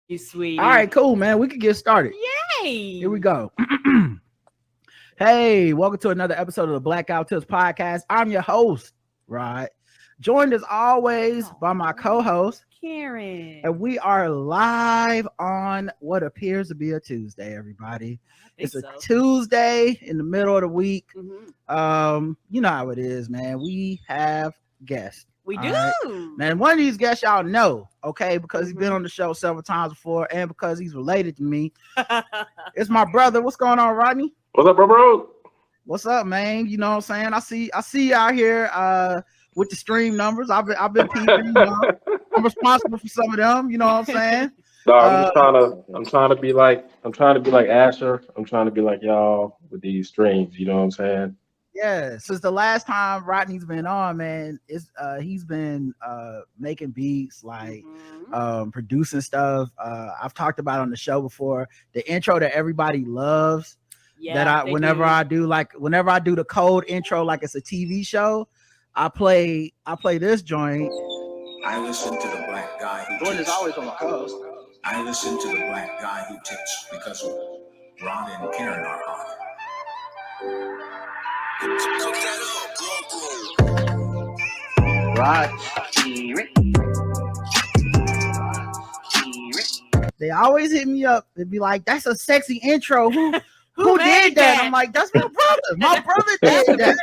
You sweetie. All right, cool, man. We can get started. Yay. Here we go. Hey, welcome to another episode of the Blackout Tips podcast. I'm your host, Rod, joined as always by my co-host, Karen. and we are live on what appears to be a Tuesday, everybody. It's a Tuesday in the middle of the week. Mm-hmm. You know how it is, man. We have guests. We do. Right? Man, one of these guests y'all know, okay, because he's been on the show several times before and because he's related to me. It's my brother. What's going on, Rodney? What's up, bro? What's up, man? You know what I'm saying? I see you out here with the stream numbers. I've been peeping, you know. I'm responsible for some of them, you know what I'm saying? No, I'm trying to be like Aasher. I'm trying to be like y'all with these streams, you know what I'm saying? Yeah, since the last time Rodney's been on, man, he's been making beats, like producing stuff. I've talked about on the show before the intro that everybody loves. Yeah, that whenever I do the cold intro like it's a TV show, I play this joint. I listen to the black guy who Jordan is always on my coast. I listen to the black guy who tips because Ron and Karen are hot. Cook that up, bro. They always hit me up. They'd be like, "That's a sexy intro. Who did that?" I'm like, "That's my brother. My brother did that."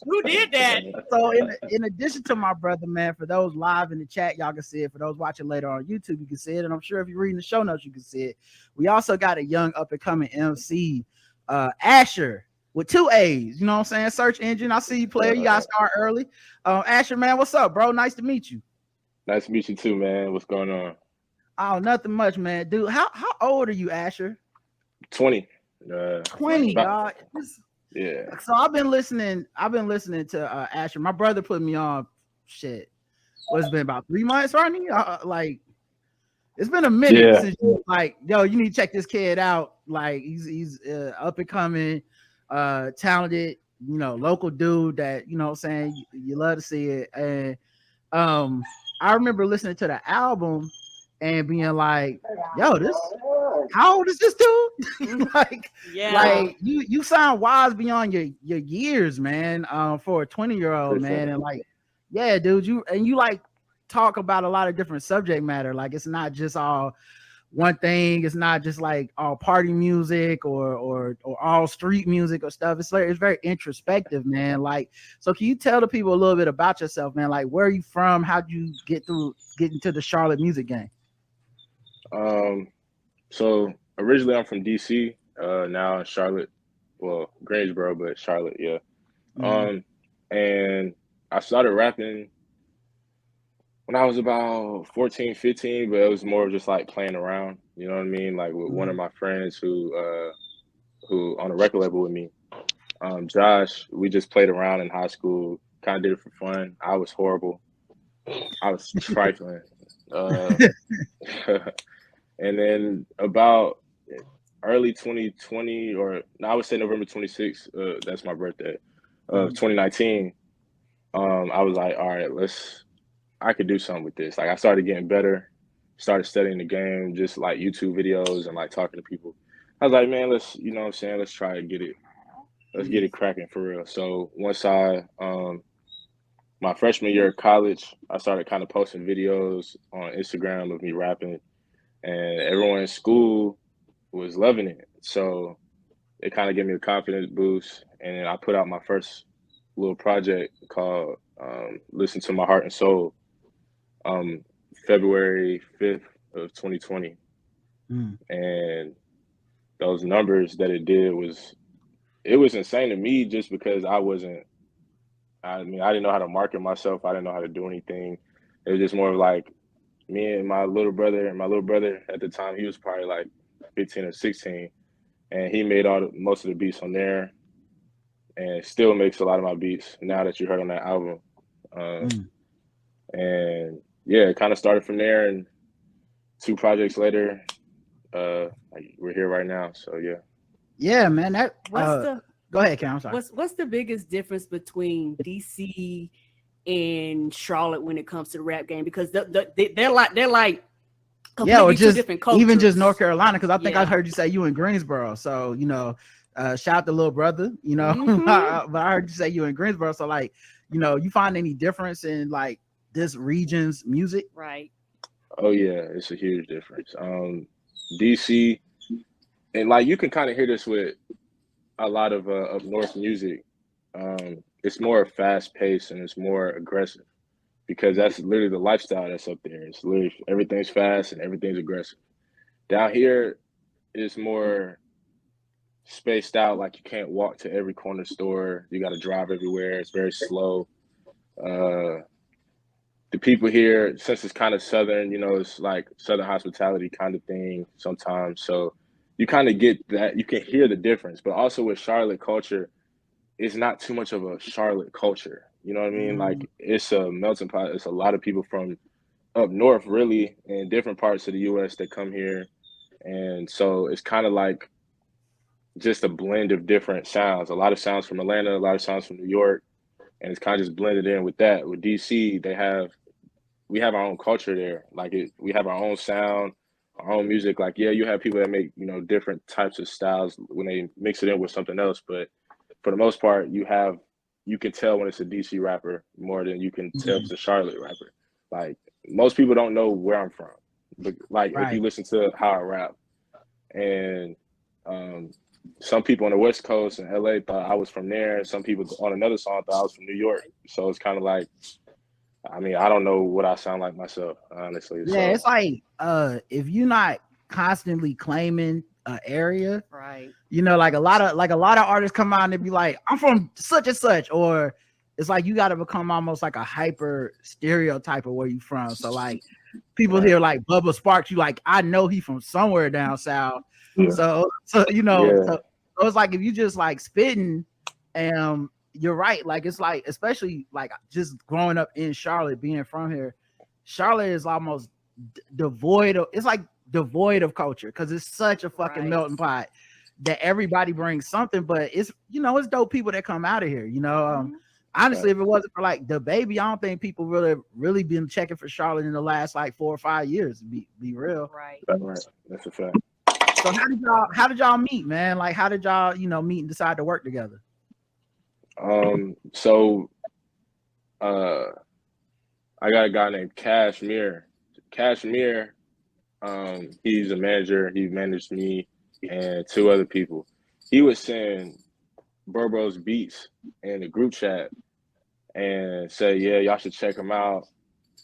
Who did that? So in addition to my brother, man, for those live in the chat, y'all can see it. For those watching later on YouTube, you can see it. And I'm sure if you're reading the show notes, you can see it. We also got a young up and coming MC, Aasher, with 2 A's. You know what I'm saying? Search engine. I see you, player. You gotta start early. Aasher, man, what's up, bro? Nice to meet you. Nice to meet you too, man. What's going on? Oh, nothing much, man. Dude, how old are you, Aasher? 20. 20, dog. Yeah. So I've been listening to Aasher. My brother put me on shit. What's been about 3 months, Rodney? Like it's been a minute since you like, yo, you need to check this kid out. Like he's up and coming, talented, you know, local dude that, you know what I'm saying, you love to see it. And I remember listening to the album and being like, yo, how old is this dude? like you sound wise beyond your years, man. For a 20-year-old, man. And like, yeah, dude, you like talk about a lot of different subject matter. Like it's not just all one thing. It's not just like all party music or all street music or stuff. It's very introspective, man. Like, so can you tell the people a little bit about yourself, man? Like, where are you from? How'd you get into the Charlotte music game? So originally I'm from DC, now in Charlotte, well, Greensboro, but Charlotte, yeah. And I started rapping when I was about 14, 15, but it was more just like playing around, you know what I mean? Like with one of my friends who on a record label with me, Josh, we just played around in high school, kind of did it for fun. I was horrible. I was trifling. And then about early 2020, I would say November 26th, that's my birthday, of 2019, I was like, all right, I could do something with this. Like I started getting better, started studying the game, just like YouTube videos and like talking to people. I was like, man, you know what I'm saying? Let's try to get it cracking for real. So once my freshman year of college, I started kind of posting videos on Instagram of me rapping. And everyone in school was loving it. So it kind of gave me a confidence boost. And I put out my first little project called Listen to My Heart and Soul, February 5th of 2020. And those numbers that it did was insane to me just because I didn't know how to market myself. I didn't know how to do anything. It was just more of like, me and my little brother at the time, he was probably like 15 or 16, and he made most of the beats on there, and still makes a lot of my beats now that you heard on that album. And yeah, it kind of started from there, and 2 projects later, we're here right now. So yeah, man. Go ahead, Karen. I'm sorry. What's the biggest difference between DC and Charlotte when it comes to the rap game? Because they're like Yeah, or two just different cultures. even just North Carolina, because I think I Yeah. heard you say you in Greensboro. So, you know, shout out to little brother, you know, Mhm. but I heard you say you in Greensboro. So like, you know, you find any difference in like this region's music? Right. Oh yeah, it's a huge difference. DC, and like you can kind of hear this with a lot of up north music. It's more fast paced and it's more aggressive because that's literally the lifestyle that's up there. It's literally everything's fast and everything's aggressive. Down here, it's more spaced out. Like you can't walk to every corner store. You got to drive everywhere. It's very slow. Uh, the people here, since it's kind of southern, you know, it's like southern hospitality kind of thing sometimes. So you kind of get that. You can hear the difference. But also with Charlotte culture, it's not too much of a Charlotte culture. You know what I mean? Like it's a melting pot. It's a lot of people from up north, really, in different parts of the U.S. that come here, and so it's kind of like just a blend of different sounds. A lot of sounds from Atlanta, a lot of sounds from New York, and it's kind of just blended in with that. With DC, we have our own culture there. Like we have our own sound, our own music. Like yeah, you have people that make different types of styles when they mix it in with something else, but for the most part, you can tell when it's a DC rapper more than you can tell if it's a Charlotte rapper. Like most people don't know where I'm from, but like if you listen to how I rap, and some people on the West Coast and LA thought I was from there, and some people on another song thought I was from New York. So it's kind of like, I mean, I don't know what I sound like myself, honestly. Yeah, so it's like if you're not constantly claiming an area, right? You know, like a lot of artists come out and they be like, I'm from such and such, or it's like you got to become almost like a hyper stereotype of where you from. So like people hear like Bubba Sparks, you like, I know he from somewhere down south. Yeah. So you know, so it's like if you just like spitting, you're right. Like it's like, especially like just growing up in Charlotte, being from here, Charlotte is almost devoid of culture because it's such a fucking melting pot that everybody brings something. But it's it's dope people that come out of here. Honestly, if it wasn't for like the baby, I don't think people really been checking for Charlotte in the last like 4 or 5 years. To be real, right? That's a fact. So how did y'all meet, man? Like how did y'all meet and decide to work together? So I got a guy named Cashmere. He's a manager. He managed me and 2 other people. He was send BroBro's beats in the group chat and say, yeah, y'all should check him out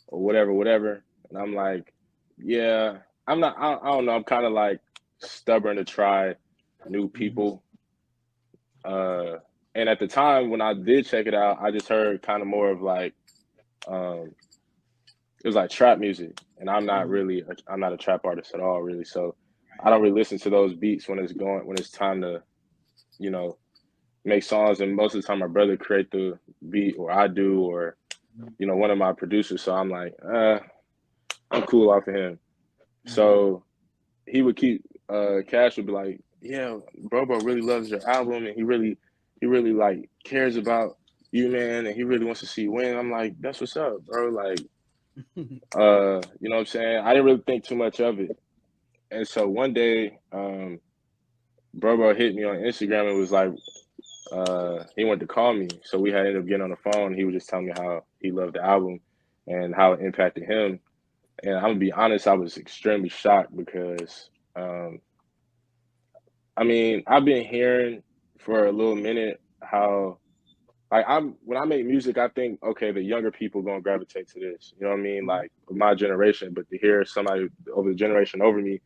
or whatever. And I'm like, yeah, I don't know. I'm kind of like stubborn to try new people. And at the time when I did check it out, I just heard kind of more of like, it was like trap music, and I'm not a trap artist at all, really. So I don't really listen to those beats when it's time to, make songs. And most of the time my brother create the beat, or I do, or, one of my producers. So I'm like, I'm cool off of him. So he would keep, Cash would be like, yeah, BroBro really loves your album, and he really like cares about you, man, and he really wants to see you win. I'm like, that's what's up, bro. Like, you know what I'm saying? I didn't really think too much of it. And so one day, BroBro hit me on Instagram and was like, he wanted to call me. So we had ended up getting on the phone. He was just telling me how he loved the album and how it impacted him. And I'm gonna be honest, I was extremely shocked because, I mean, I've been hearing for a little minute how, like, when I make music, I think, okay, the younger people gonna gravitate to this. You know what I mean? Like my generation, but to hear somebody over the generation over me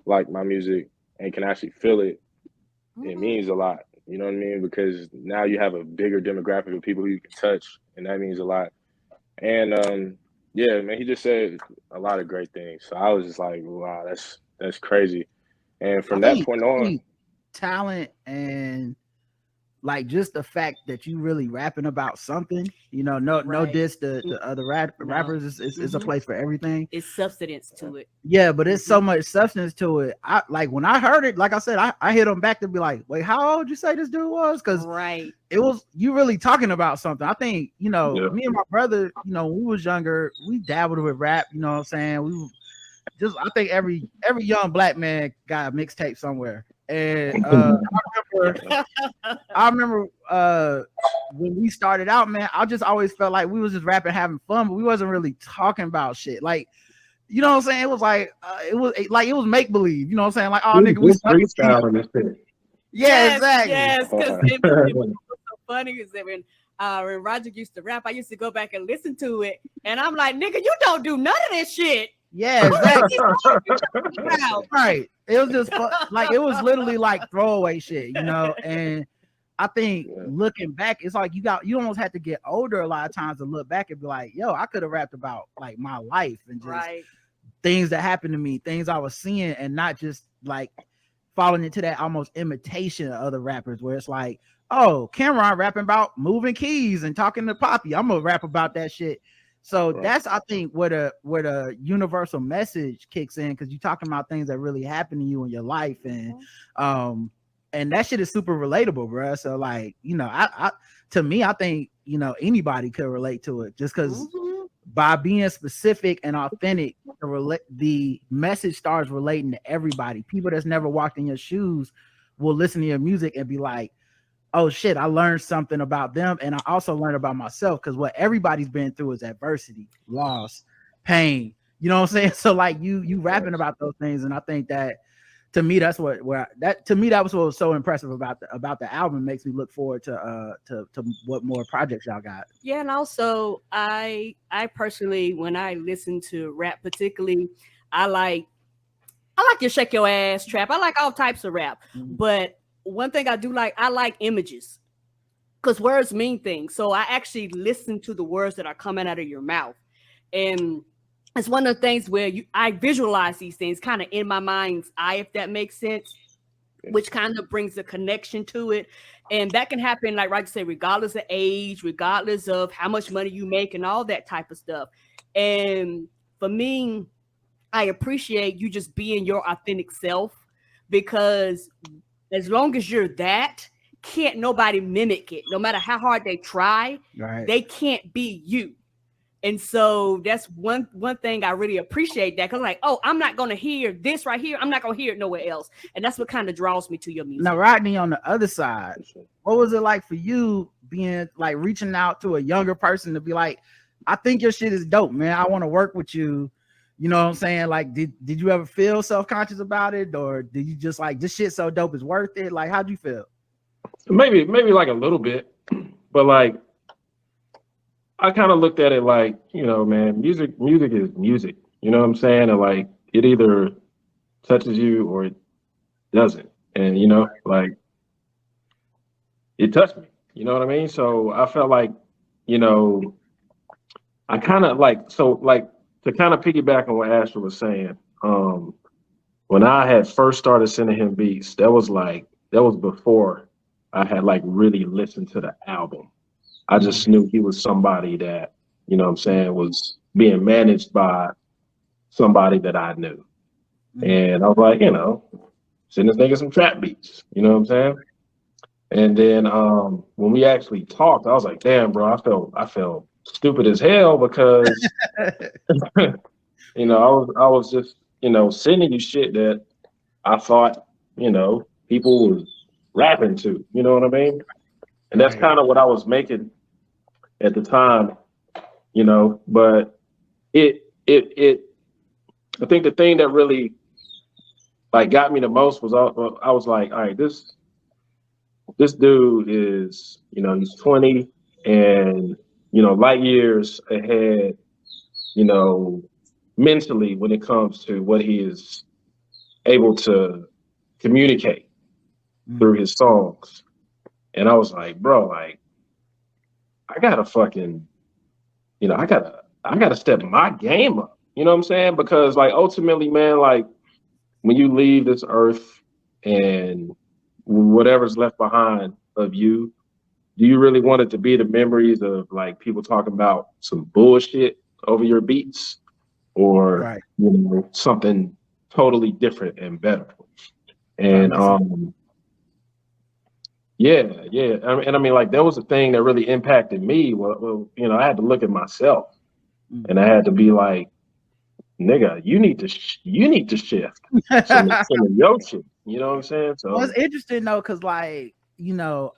like my music and can actually feel it, it means a lot. You know what I mean? Because now you have a bigger demographic of people who you can touch, and that means a lot. And yeah, man, he just said a lot of great things. So I was just like, wow, that's crazy. And from that point on, talent and like just the fact that you really rapping about something, no diss to other rappers. It's a place for everything. It's substance to it. Yeah, but it's so much substance to it. I like when I heard it, like I said, I hit him back to be like, wait, how old you say this dude was? Because it was you really talking about something. I think, me and my brother, when we was younger, we dabbled with rap, you know what I'm saying? I think every young black man got a mixtape somewhere. And I remember when we started out, man, I just always felt like we was just rapping, having fun, but we wasn't really talking about shit. Like, you know what I'm saying? It was like it was make believe. You know what I'm saying? Like, oh nigga, we freestyle this shit. Yeah, exactly. Yes, because it was so funny is that when Roger used to rap, I used to go back and listen to it, and I'm like, nigga, you don't do none of this shit. Yeah, exactly. Right. It was just like it was literally like throwaway shit, you know. And I think looking back, it's like you almost had to get older a lot of times to look back and be like, yo, I could have rapped about like my life and just things that happened to me, things I was seeing, and not just like falling into that almost imitation of other rappers where it's like, oh, Cameron rapping about moving keys and talking to Poppy, I'm gonna rap about that shit. So that's, I think, where the universal message kicks in, because you're talking about things that really happen to you in your life, and that shit is super relatable, bro. So like, you know, to me, I think, you know, anybody could relate to it, just because by being specific and authentic, the message starts relating to everybody. People that's never walked in your shoes will listen to your music and be like, oh shit, I learned something about them, and I also learned about myself, because what everybody's been through is adversity, loss, pain. You know what I'm saying? So like you rapping about those things, and I think that to me that was what was so impressive about the album. Makes me look forward to what more projects y'all got. Yeah, and also I personally, when I listen to rap, particularly, I like your shake your ass trap. I like all types of rap, but one thing I do like, I like images, because words mean things. So I actually listen to the words that are coming out of your mouth. And it's one of the things where I visualize these things kind of in my mind's eye, if that makes sense, which kind of brings a connection to it. And that can happen, like Roger said, regardless of age, regardless of how much money you make and all that type of stuff. And for me, I appreciate you just being your authentic self, because as long as you're that, can't nobody mimic it. No matter how hard they try, they can't be you. And so that's one thing I really appreciate, that, because like, oh, I'm not going to hear this right here. I'm not going to hear it nowhere else. And that's what kind of draws me to your music. Now, Rodney, on the other side, what was it like for you being like reaching out to a younger person to be like, I think your shit is dope, man. I want to work with you. You know what I'm saying? Like, did you ever feel self-conscious about it, or did you just like, this shit so dope is worth it? Like, how'd you feel? Maybe like a little bit, but like, I kind of looked at it like, you know, man, music is music. You know what I'm saying? And like, it either touches you or it doesn't. And, you know, like, it touched me. You know what I mean? So I felt like, you know, I kind of like, so like, to kind of piggyback on what Aasher was saying, when I had first started sending him beats, that was before I had like really listened to the album. I just knew he was somebody that, you know what I'm saying, was being managed by somebody that I knew. And I was like, you know, send this nigga some trap beats, you know what I'm saying? And then when we actually talked, I was like, damn, bro, I felt stupid as hell, because you know, I was just, you know, sending you shit that I thought, you know, people was rapping to, you know what I mean? And that's kind of what I was making at the time, you know. But I think the thing that really like got me the most was I was like, all right, this dude is, you know, he's 20 and, you know, light years ahead, you know, mentally when it comes to what he is able to communicate through his songs. And I was like, bro, like, I gotta fucking, you know, I gotta step my game up. You know what I'm saying? Because like, ultimately, man, like, when you leave this earth and whatever's left behind of you, do you really want it to be the memories of like people talking about some bullshit over your beats, or you know, something totally different and better? And I mean, like, that was the thing that really impacted me. Well, you know, I had to look at myself, and I had to be like, nigga, you need to shift some of your shit. You know what I'm saying? So well, it's interesting though, because like, you know,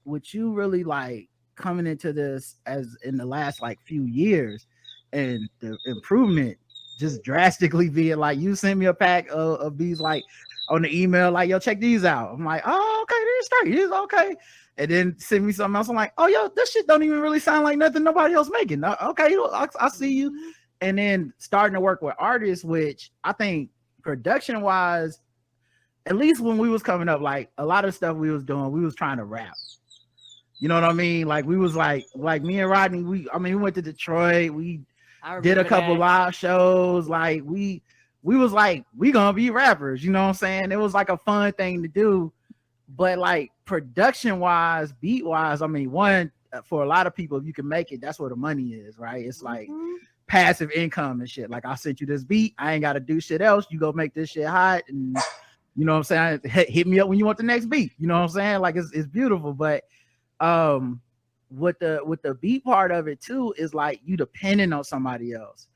with you really like coming into this as in the last like few years and the improvement just drastically being like, you sent me a pack of these like on the email, like, yo, check these out. I'm like, oh, okay, there's 30. It's okay. And then send me something else. I'm like, oh, yo, this shit don't even really sound like nothing nobody else making. Okay, I see you. And then starting to work with artists, which I think production wise, at least when we was coming up, like a lot of stuff we was doing, we was trying to rap. You know what I mean? Like we was like me and Rodney, we went to Detroit, we did a couple live shows, like we was like, we gonna be rappers, you know what I'm saying? It was like a fun thing to do. But like production wise, beat wise, I mean, one, for a lot of people, if you can make it, that's where the money is, right? It's like passive income and shit. Like, I sent you this beat, I ain't gotta do shit else, you go make this shit hot, and you know what I'm saying, hit me up when you want the next beat, you know what I'm saying? Like, it's beautiful. But with the beat part of it too is like you depending on somebody else.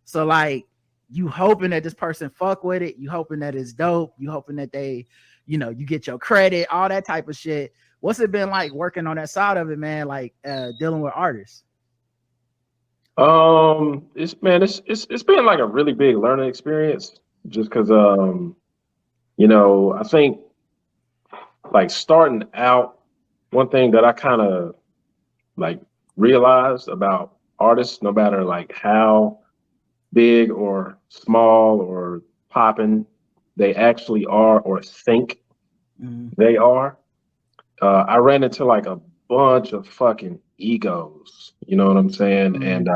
So like you hoping that this person fuck with it, you hoping that it's dope, you hoping that they, you know, you get your credit, all that type of shit. What's it been like working on that side of it, man? Like dealing with artists? It's been like a really big learning experience, just because you know, I think like starting out, one thing that I kind of like realized about artists, no matter like how big or small or popping they actually are or think they are, I ran into like a bunch of fucking egos, you know what I'm saying? And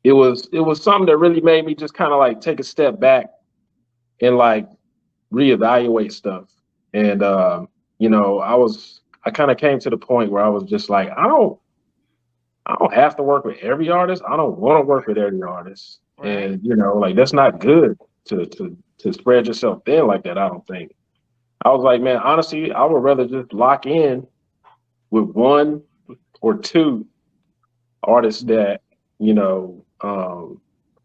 it was something that really made me just kind of like take a step back and like reevaluate stuff. And you know, I kind of came to the point where I was just like, I don't have to work with every artist. I don't want to work with every artist. Right. And you know, like that's not good to spread yourself thin like that, I don't think. I was like, man, honestly, I would rather just lock in with one or two artists that, you know,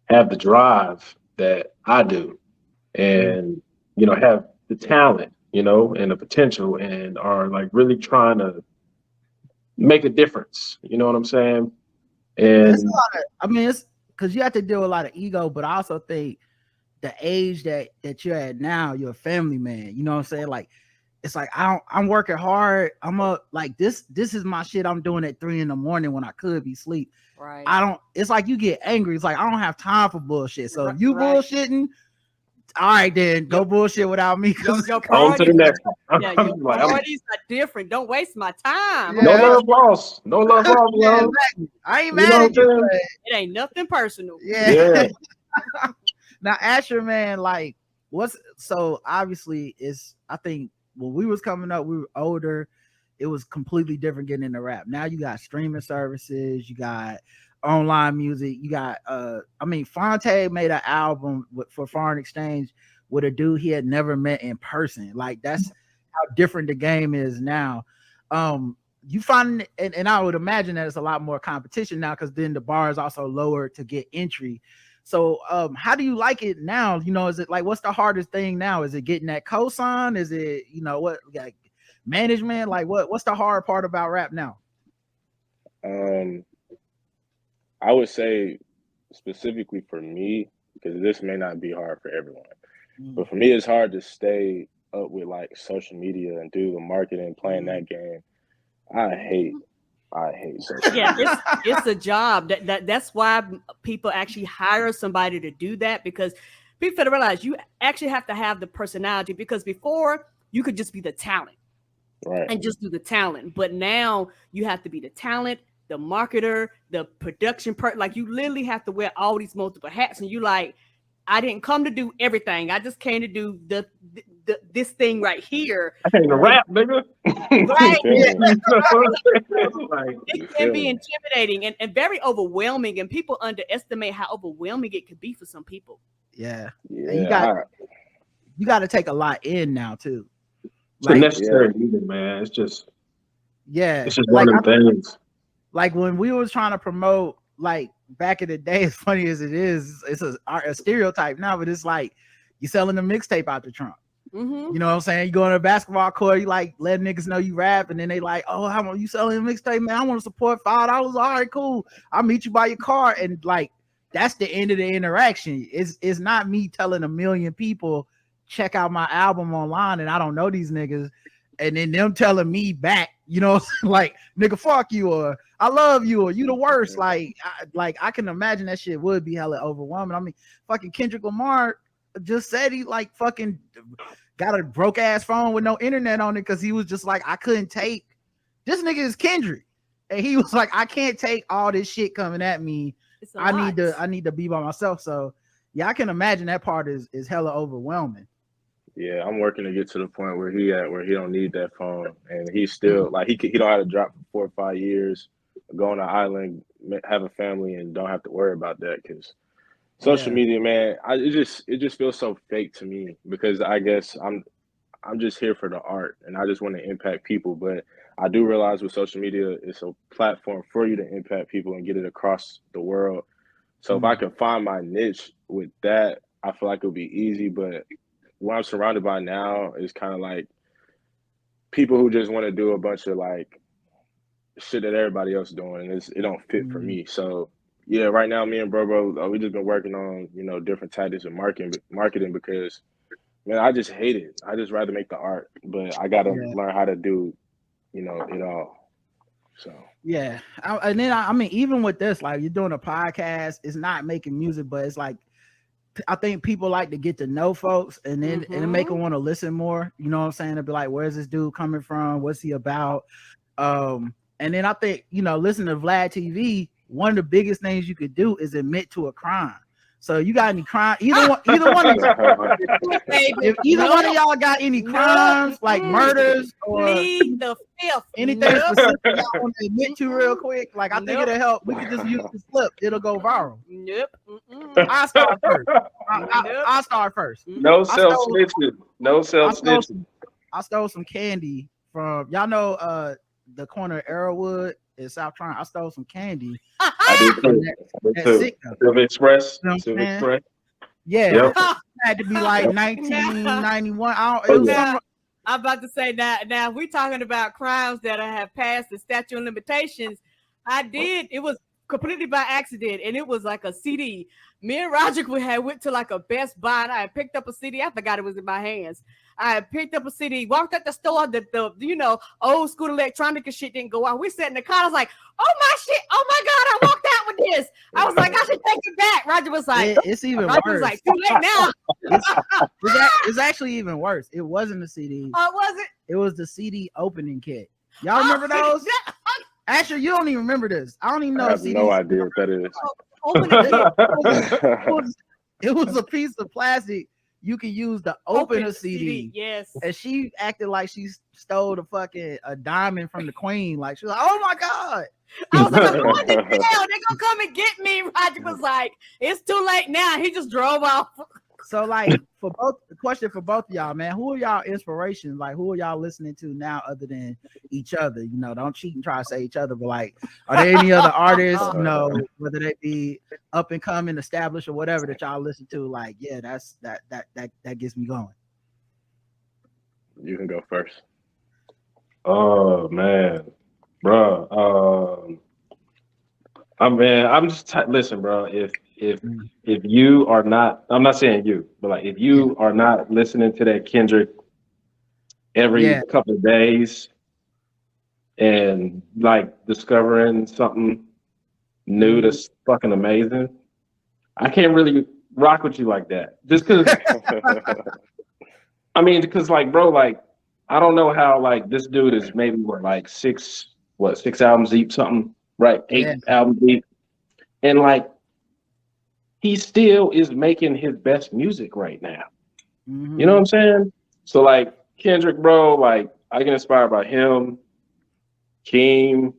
have the drive that I do, and you know, have the talent, you know, and the potential, and are like really trying to make a difference. You know what I'm saying? And it's a lot of, I mean, it's because you have to deal with a lot of ego, but I also think the age that you're at now, you're a family man. You know what I'm saying? Like, it's like I'm working hard. I'm up like this is my shit. I'm doing at 3 a.m. when I could be asleep. Right. It's like you get angry. It's like I don't have time for bullshit. So if you bullshitting, all right, then go bullshit without me. Your on to the next one. Yeah, your priorities are different. Don't waste my time. Yeah. No love lost. No love lost. Yeah, exactly. I ain't mad at you. It ain't nothing personal. Yeah. Now, Aasher, man, like, so obviously I think when we was coming up, we were older. It was completely different getting into rap. Now you got streaming services, you got online music, you got Fonte made an album for Foreign Exchange with a dude he had never met in person. Like, that's how different the game is now. You find, and I would imagine that it's a lot more competition now, because then the bar is also lower to get entry. So how do you like it now? You know, is it like, what's the hardest thing now? Is it getting that cosign? Is it, you know, what, like management? Like what's the hard part about rap now? I would say specifically for me, because this may not be hard for everyone, but for me, it's hard to stay up with like social media and do the marketing, playing that game. I hate social media. Yeah, it's a job. That's why people actually hire somebody to do that, because people have to realize you actually have to have the personality, because before you could just be the talent, right, and just do the talent. But now you have to be the talent, the marketer, the production part. Like, you literally have to wear all these multiple hats, and you like, I didn't come to do everything. I just came to do this thing right here. I came to rap, nigga. Right. Like, it can be intimidating and very overwhelming, and people underestimate how overwhelming it could be for some people. Yeah. You got to take a lot in now too. It's a necessary evil, man. It's just one of the things. Like when we was trying to promote like back in the day, as funny as it is, it's a stereotype now, but it's like you selling a mixtape out the trunk. Mm-hmm. You know what I'm saying? You go on a basketball court, you like let niggas know you rap, and then they like, oh, how much you selling a mixtape, man? I want to support $5. All right, cool. I'll meet you by your car, and like that's the end of the interaction. It's not me telling a million people check out my album online, and I don't know these niggas, and then them telling me back, you know, like nigga, fuck you, or I love you, or you the worst. Like I can imagine that shit would be hella overwhelming. I mean, fucking Kendrick Lamar just said he like fucking got a broke ass phone with no internet on it because he was just like, I couldn't take this nigga is Kendrick, and he was like, I can't take all this shit coming at me. I need to be by myself. So yeah, I can imagine that part is hella overwhelming. Yeah, I'm working to get to the point where he don't need that phone, and he's still like he don't have to drop for 4 or 5 years, go on an island, have a family, and don't have to worry about that because social media, man, it just feels so fake to me because I guess I'm just here for the art and I just want to impact people. But I do realize with social media, it's a platform for you to impact people and get it across the world. So if I can find my niche with that, I feel like it'll be easy. But what I'm surrounded by now is kind of like people who just want to do a bunch of like shit that everybody else is doing, and it don't fit for me. So yeah, right now, me and Bro, we just been working on, you know, different tactics of marketing because, man, I just hate it. I just rather make the art, but I got to learn how to do, you know, it all. So. Yeah. And then, I mean, even with this, like you're doing a podcast, it's not making music, but it's like, I think people like to get to know folks and then and make them want to listen more. You know what I'm saying? To be like, where's this dude coming from? What's he about? And then I think, you know, listening to Vlad TV, one of the biggest things you could do is admit to a crime. So you got any crime? Either one of y'all, if either one of y'all got any crimes like murders or plead the fifth, anything specific y'all want to admit to real quick, like I think it'll help. We could just use the slip; it'll go viral. I'll start first. I'll start first. No self snitching. No self snitching. I stole some candy from y'all know the corner of Arrowwood in South Toronto. I stole some candy. I did too. Silver Express. You know Silver Express. Yeah, yep. It had to be like 1991. I'm about to say now we're talking about crimes that have passed the statute of limitations. It was completely by accident, and it was like a CD. Me and Roger went to like a Best Buy, and I picked up a CD. I forgot it was in my hands. I picked up a CD, walked at the store, the you know, old school electronic shit didn't go out. We sat in the car. I was like, oh my shit, oh my God, I walked out with this. I was like, I should take it back. Roger was like, it's even Roger worse. was like, too late now. It's actually even worse. It wasn't a CD. Oh, was it? It was the CD opening kit. Y'all remember those? Asher, you don't even remember this. I don't even know. I have no idea what that is. It was a piece of plastic you can use to open a CD. Yes. And she acted like she stole a diamond from the queen. Like she was like, oh my God. I was like, I'm going to jail. They're gonna come and get me. Roger was like, it's too late now. He just drove off. So like the question for both of y'all, man, who are y'all inspirations? Like who are y'all listening to now other than each other? You know, don't cheat and try to say each other, but like, are there any other artists, you know, whether they be up and coming, established or whatever that y'all listen to? Like, yeah, that gets me going. You can go first. Oh man, bro. I'm just listen, bro. If you are not, I'm not saying you, but like if you are not listening to that Kendrick every couple of days and like discovering something new that's fucking amazing, I can't really rock with you like that. Just because, I mean, because like, bro, like I don't know how like this dude is maybe six albums deep, something, right? 8 albums deep, and like. He still is making his best music right now. Mm-hmm. You know what I'm saying? So like Kendrick, bro, like I get inspired by him, Keem.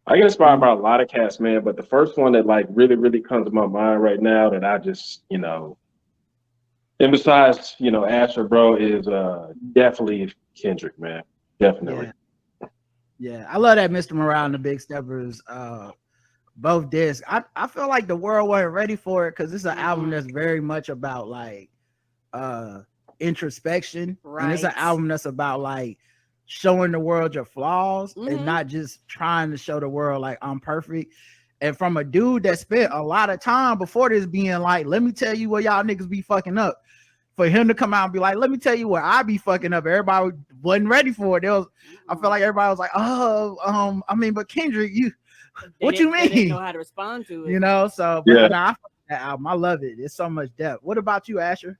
I get inspired by a lot of cats, man. But the first one that like really, really comes to my mind right now that I just, you know, and besides, you know, Aasher, bro, is definitely Kendrick, man. Definitely. Yeah, I love that Mr. Morale and the Big Steppers both discs. I feel like the world wasn't ready for it because it's an album that's very much about like introspection, and it's an album that's about like showing the world your flaws and not just trying to show the world like I'm perfect. And from a dude that spent a lot of time before this being like, let me tell you where y'all niggas be fucking up, for him to come out and be like, let me tell you where I be fucking up, everybody wasn't ready for it. I feel like everybody was like, oh, I mean, but Kendrick, what you mean? They didn't know how to respond to it. You know, so but I fuck with that album. I love it. It's so much depth. What about you, Aasher?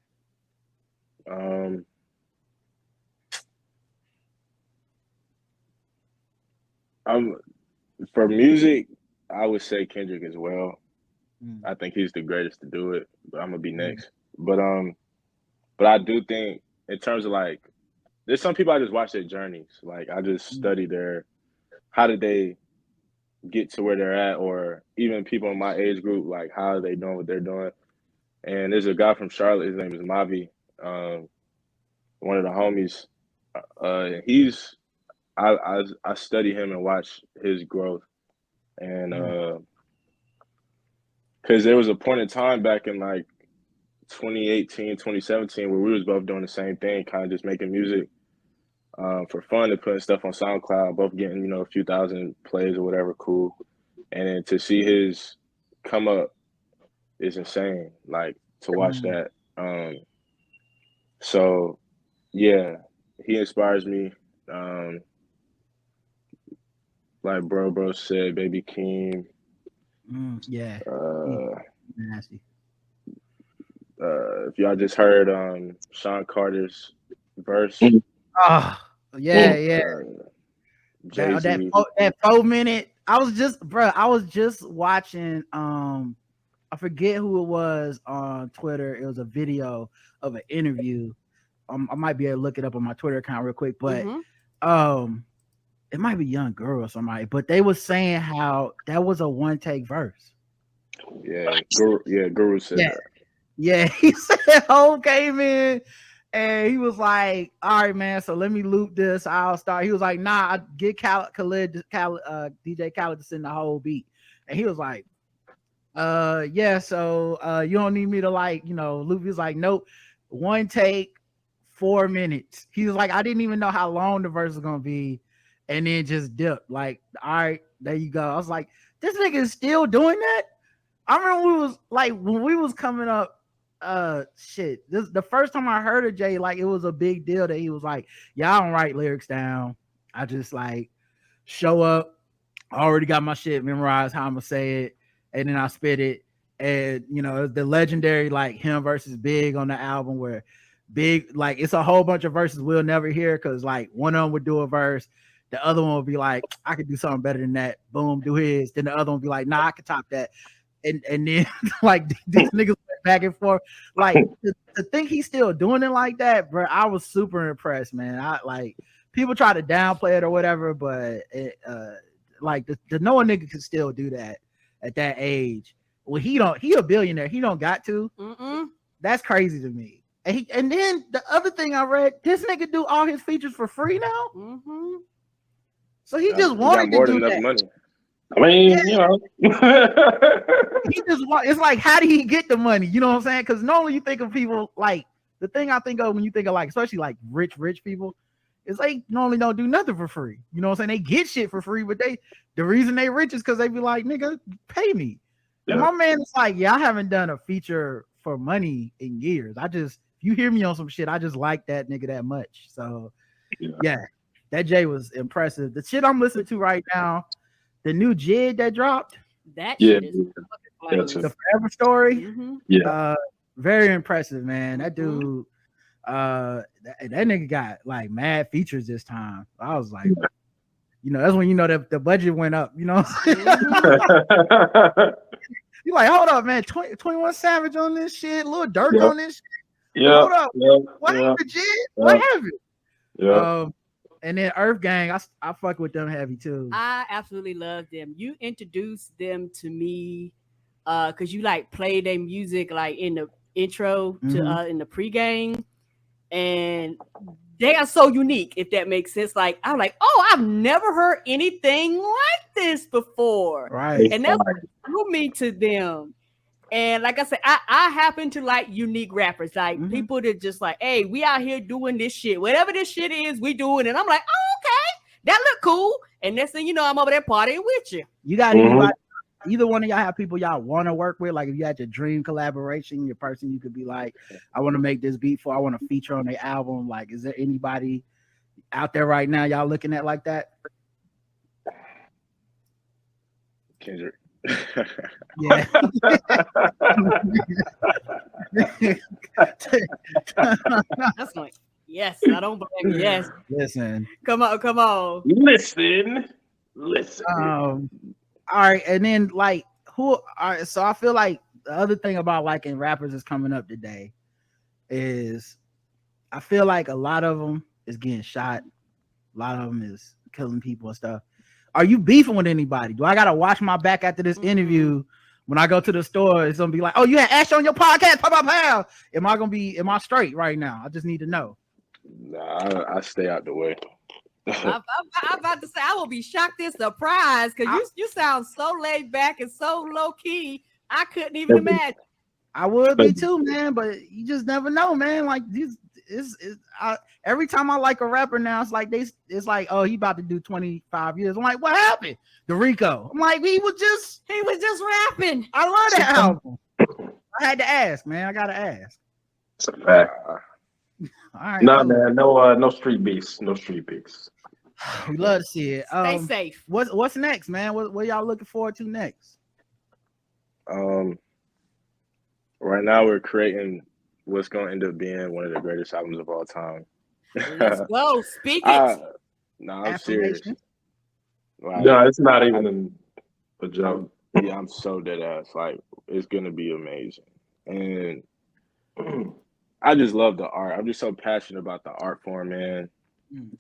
For music, I would say Kendrick as well. I think he's the greatest to do it, but I'm gonna be next. But I do think in terms of like, there's some people I just watch their journeys. Like I just study how did they get to where they're at, or even people in my age group, like how are they doing what they're doing. And there's a guy from Charlotte, his name is Mavi, one of the homies. I study him and watch his growth. And because there was a point in time back in like 2018, 2017, where we was both doing the same thing, kind of just making music for fun and putting stuff on SoundCloud, both getting, a few thousand plays or whatever, cool. And then to see his come up is insane, like to watch that. So yeah, he inspires me. Like Bro said, Baby Keem. Nasty. If y'all just heard Sean Carter's verse. That 4 minute. I was just watching I forget who it was on Twitter. It was a video of an interview. I might be able to look it up on my Twitter account real quick, but it might be Young Girl or somebody, but they was saying how that was a one take verse. Guru said that. Yeah, he said Hov came in and he was like, all right, man, so let me loop this. I'll start. He was like, nah, I get DJ Khaled to send the whole beat. And he was like, so you don't need me to like, loop. He was like, nope, one take, 4 minutes. He was like, I didn't even know how long the verse was gonna be, and then just dipped. Like, all right, there you go. I was like, this nigga is still doing that. I remember when we was coming up, the first time I heard of Jay, like it was a big deal that he was like, yeah, I don't write lyrics down. I just like show up. I already got my shit memorized how I'm gonna say it, and then I spit it. And the legendary like him versus Big on the album, where Big, like, it's a whole bunch of verses we'll never hear because like one of them would do a verse, the other one would be like, I could do something better than that. Boom, do his. Then the other one would be like, nah, I could top that. And then like these niggas went back and forth. Like to think he's still doing it like that, bro. I was super impressed, man. I like people try to downplay it or whatever, but like the Noah nigga can still do that at that age. Well, he a billionaire. He don't got to. That's crazy to me. And then the other thing I read, this nigga do all his features for free now. So he just wanted to do that. Money. I mean, he just it's like, how did he get the money? You know what I'm saying? Because normally you think of people like the thing I think of when you think of like, especially like rich people, is they normally don't do nothing for free. You know what I'm saying? They get shit for free, but the reason they rich is because they be like, nigga, pay me. Yeah. And my man is like, yeah, I haven't done a feature for money in years. If you hear me on some shit, I just like that nigga that much. So yeah, that Jay was impressive. The shit I'm listening to right now, the new Jid that dropped, that shit is the Forever Story. Very impressive, man. That dude, that nigga got like mad features this time. I was like, that's when the budget went up. You know what I'm saying? You're like, hold up, man. 21 Savage on this shit, Lil Durk on this shit. Hold up, what happened, Jid? What happened? And then Earth Gang, I fuck with them heavy too. I absolutely love them. You introduced them to me because you like play their music like in the intro to in the pregame, and they are so unique, if that makes sense. Like, I'm like, oh, I've never heard anything like this before. Right. And that's what drew me to them. And like I said, I happen to like unique rappers, like people that just like, hey, we out here doing this shit. Whatever this shit is, we doing it. And I'm like, oh, okay, that look cool. And next thing you know, I'm over there partying with you. You got anybody, either one of y'all have people y'all want to work with? Like if you had your dream collaboration, your person you could be like, I want to make this beat for, I want to feature on their album. Like, is there anybody out there right now y'all looking at like that? Kendrick. Yeah. That's like, yes, I don't blame you. Yes. Listen. Come on. Listen. All right, and then like who? All right, so I feel like the other thing about liking rappers is coming up today is I feel like a lot of them is getting shot, a lot of them is killing people and stuff. Are you beefing with anybody? Do I gotta watch my back after this interview? When I go to the store, it's gonna be like, oh, you had Aasher on your podcast, pow. Am I straight right now? I just need to know. Nah, I stay out the way. I'm about to say I will be shocked and surprised because you sound so laid back and so low key. I couldn't even imagine. I would be too, man, but you just never know, man. Like these every time I like a rapper now, it's like, oh, he about to do 25 years. I'm like, what happened? The Rico. I'm like, he was just rapping. I love that album. I had to ask, man. I gotta ask. It's a fact. All right. No, man, no street beats. No street beats. We love to see it. Stay safe. What's next, man? What y'all looking forward to next? Right now we're creating what's gonna end up being one of the greatest albums of all time. Let's go. Speak it. No, I'm serious. Like, no, it's not even a joke. Yeah, I'm so dead ass. Like, it's gonna be amazing. And I just love the art. I'm just so passionate about the art form, man.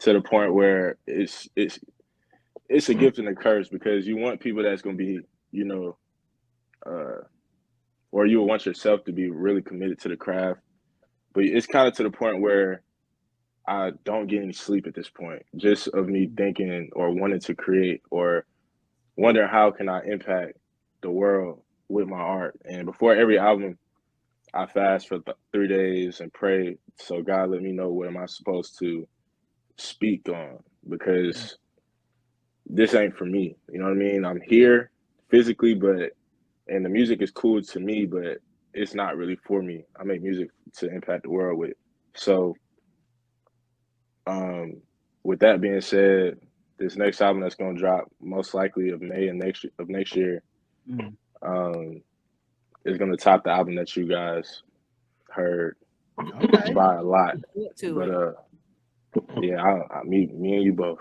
To the point where it's a gift and a curse because you want people that's gonna be, or you want yourself to be really committed to the craft. But it's kind of to the point where I don't get any sleep at this point, just of me thinking or wanting to create or wondering how can I impact the world with my art. And before every album, I fast for 3 days and pray. So God, let me know what am I supposed to speak on, because this ain't for me. You know what I mean? I'm here physically, and the music is cool to me, but it's not really for me. I make music to impact the world with. So, with that being said, this next album that's going to drop most likely of May of next year, is going to top the album that you guys heard by a lot. But yeah, me and you both.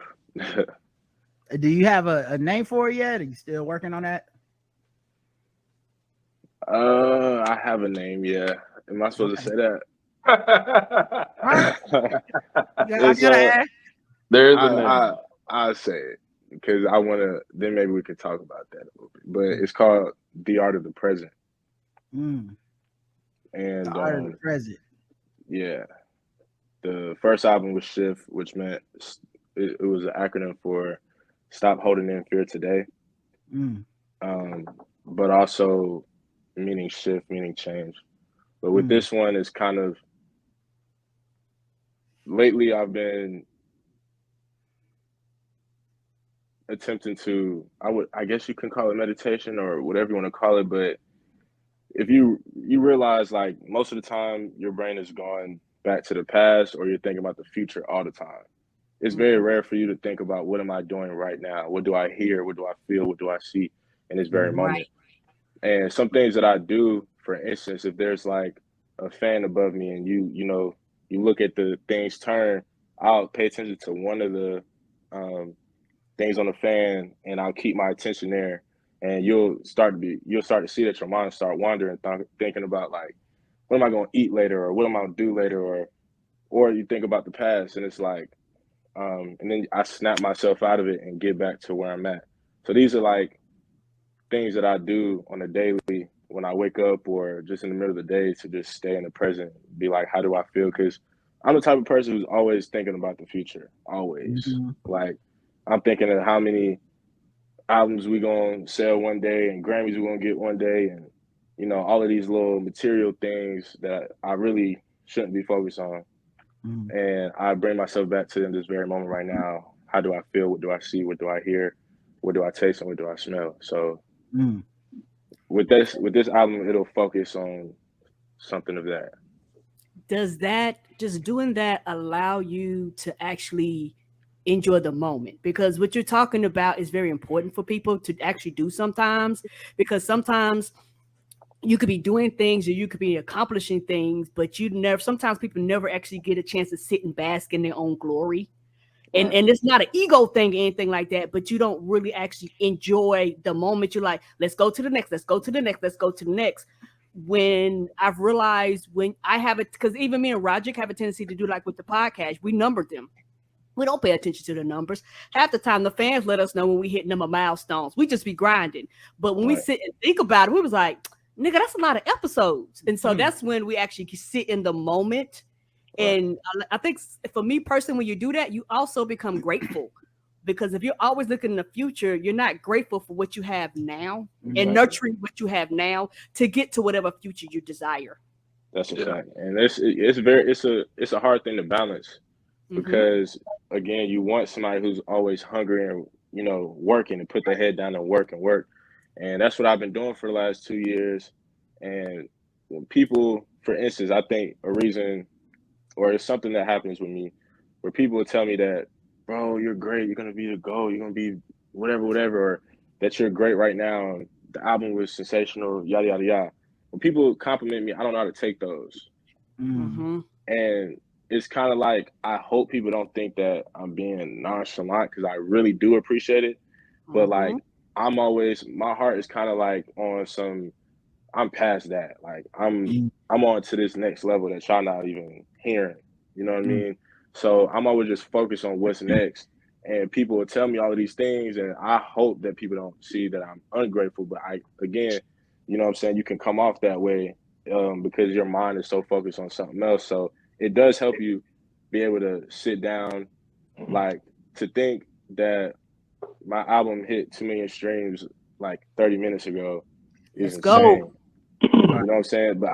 Do you have a name for it yet? Are you still working on that? I have a name, yeah. Am I supposed to say that? There's a name. I'll say it because I want to. Then maybe we could talk about that a little bit. But it's called The Art of the Present. And The Art of the Present. Yeah, the first album was Shift, which meant it was an acronym for Stop Holding In Fear Today. But also meaning shift, meaning change. But with this one, it's kind of lately I've been attempting to, I guess you can call it meditation or whatever you want to call it, but if you realize like most of the time your brain is going back to the past or you're thinking about the future all the time. It's very rare for you to think about what am I doing right now? What do I hear? What do I feel? What do I see in this very moment? And some things that I do, for instance, if there's like a fan above me and you look at the things turn, I'll pay attention to one of the things on the fan and I'll keep my attention there. And you'll start to see that your mind start wandering, thinking about like, what am I going to eat later? Or what am I going to do later? Or you think about the past and it's like, and then I snap myself out of it and get back to where I'm at. So these are like things that I do on a daily when I wake up or just in the middle of the day to just stay in the present, be like, how do I feel? Because I'm the type of person who's always thinking about the future. Always. Like, I'm thinking of how many albums we gonna sell one day and Grammys we gonna get one day, and you know, all of these little material things that I really shouldn't be focused on. And I bring myself back to in this very moment right now. How do I feel? What do I see? What do I hear? What do I taste? And what do I smell? So with this album, it'll focus on something of that. Does that, just doing that, allow you to actually enjoy the moment? Because what you're talking about is very important for people to actually do sometimes, because sometimes you could be doing things or you could be accomplishing things, but sometimes people never actually get a chance to sit and bask in their own glory. And it's not an ego thing or anything like that, but you don't really actually enjoy the moment. You're like, let's go to the next, let's go to the next, let's go to the next. When I've realized, when I have it, because even me and Roger have a tendency to do like with the podcast, we numbered them. We don't pay attention to the numbers. Half the time, the fans let us know when we hit number milestones. We just be grinding. But when we sit and think about it, we was like, nigga, that's a lot of episodes. And so that's when we actually sit in the moment. And I think for me personally, when you do that, you also become grateful. Because if you're always looking in the future, you're not grateful for what you have now and nurturing what you have now to get to whatever future you desire. That's a fact. And it's a hard thing to balance, because again, you want somebody who's always hungry and, you know, working and put their head down and work. And that's what I've been doing for the last 2 years. And when people, for instance, I think a reason, or it's something that happens with me, where people will tell me that, bro, you're great, you're gonna be the goal, you're gonna be whatever, or that you're great right now, the album was sensational, yada yada yada. When people compliment me, I don't know how to take those. And it's kind of like, I hope people don't think that I'm being nonchalant, because I really do appreciate it. But like, my heart is kind of like on some, I'm past that. Like, I'm on to this next level that y'all not even hearing. You know what I mean? So I'm always just focused on what's next. And people will tell me all of these things, and I hope that people don't see that I'm ungrateful. But again, you know what I'm saying, you can come off that way because your mind is so focused on something else. So it does help you be able to sit down, like, to think that my album hit 2 million streams like 30 minutes ago is insane. Go. You know what I'm saying? But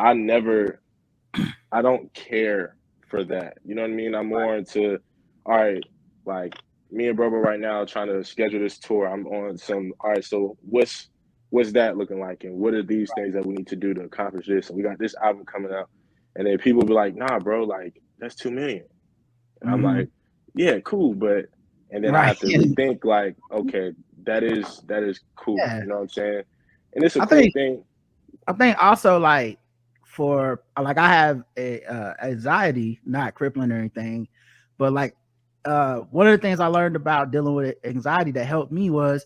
I don't care for that. You know what I mean? I'm more into, all right, like, me and Brobo right now trying to schedule this tour. I'm on some, all right, so what's that looking like? And what are these things that we need to do to accomplish this? And we got this album coming out. And then people will be like, nah, bro, like, that's 2 million. And I'm like, yeah, cool. But, and then I have to think like, okay, that is cool. Yeah. You know what I'm saying? And it's a cool thing. I think also, like, for, like, I have anxiety, not crippling or anything, but like, one of the things I learned about dealing with anxiety that helped me was,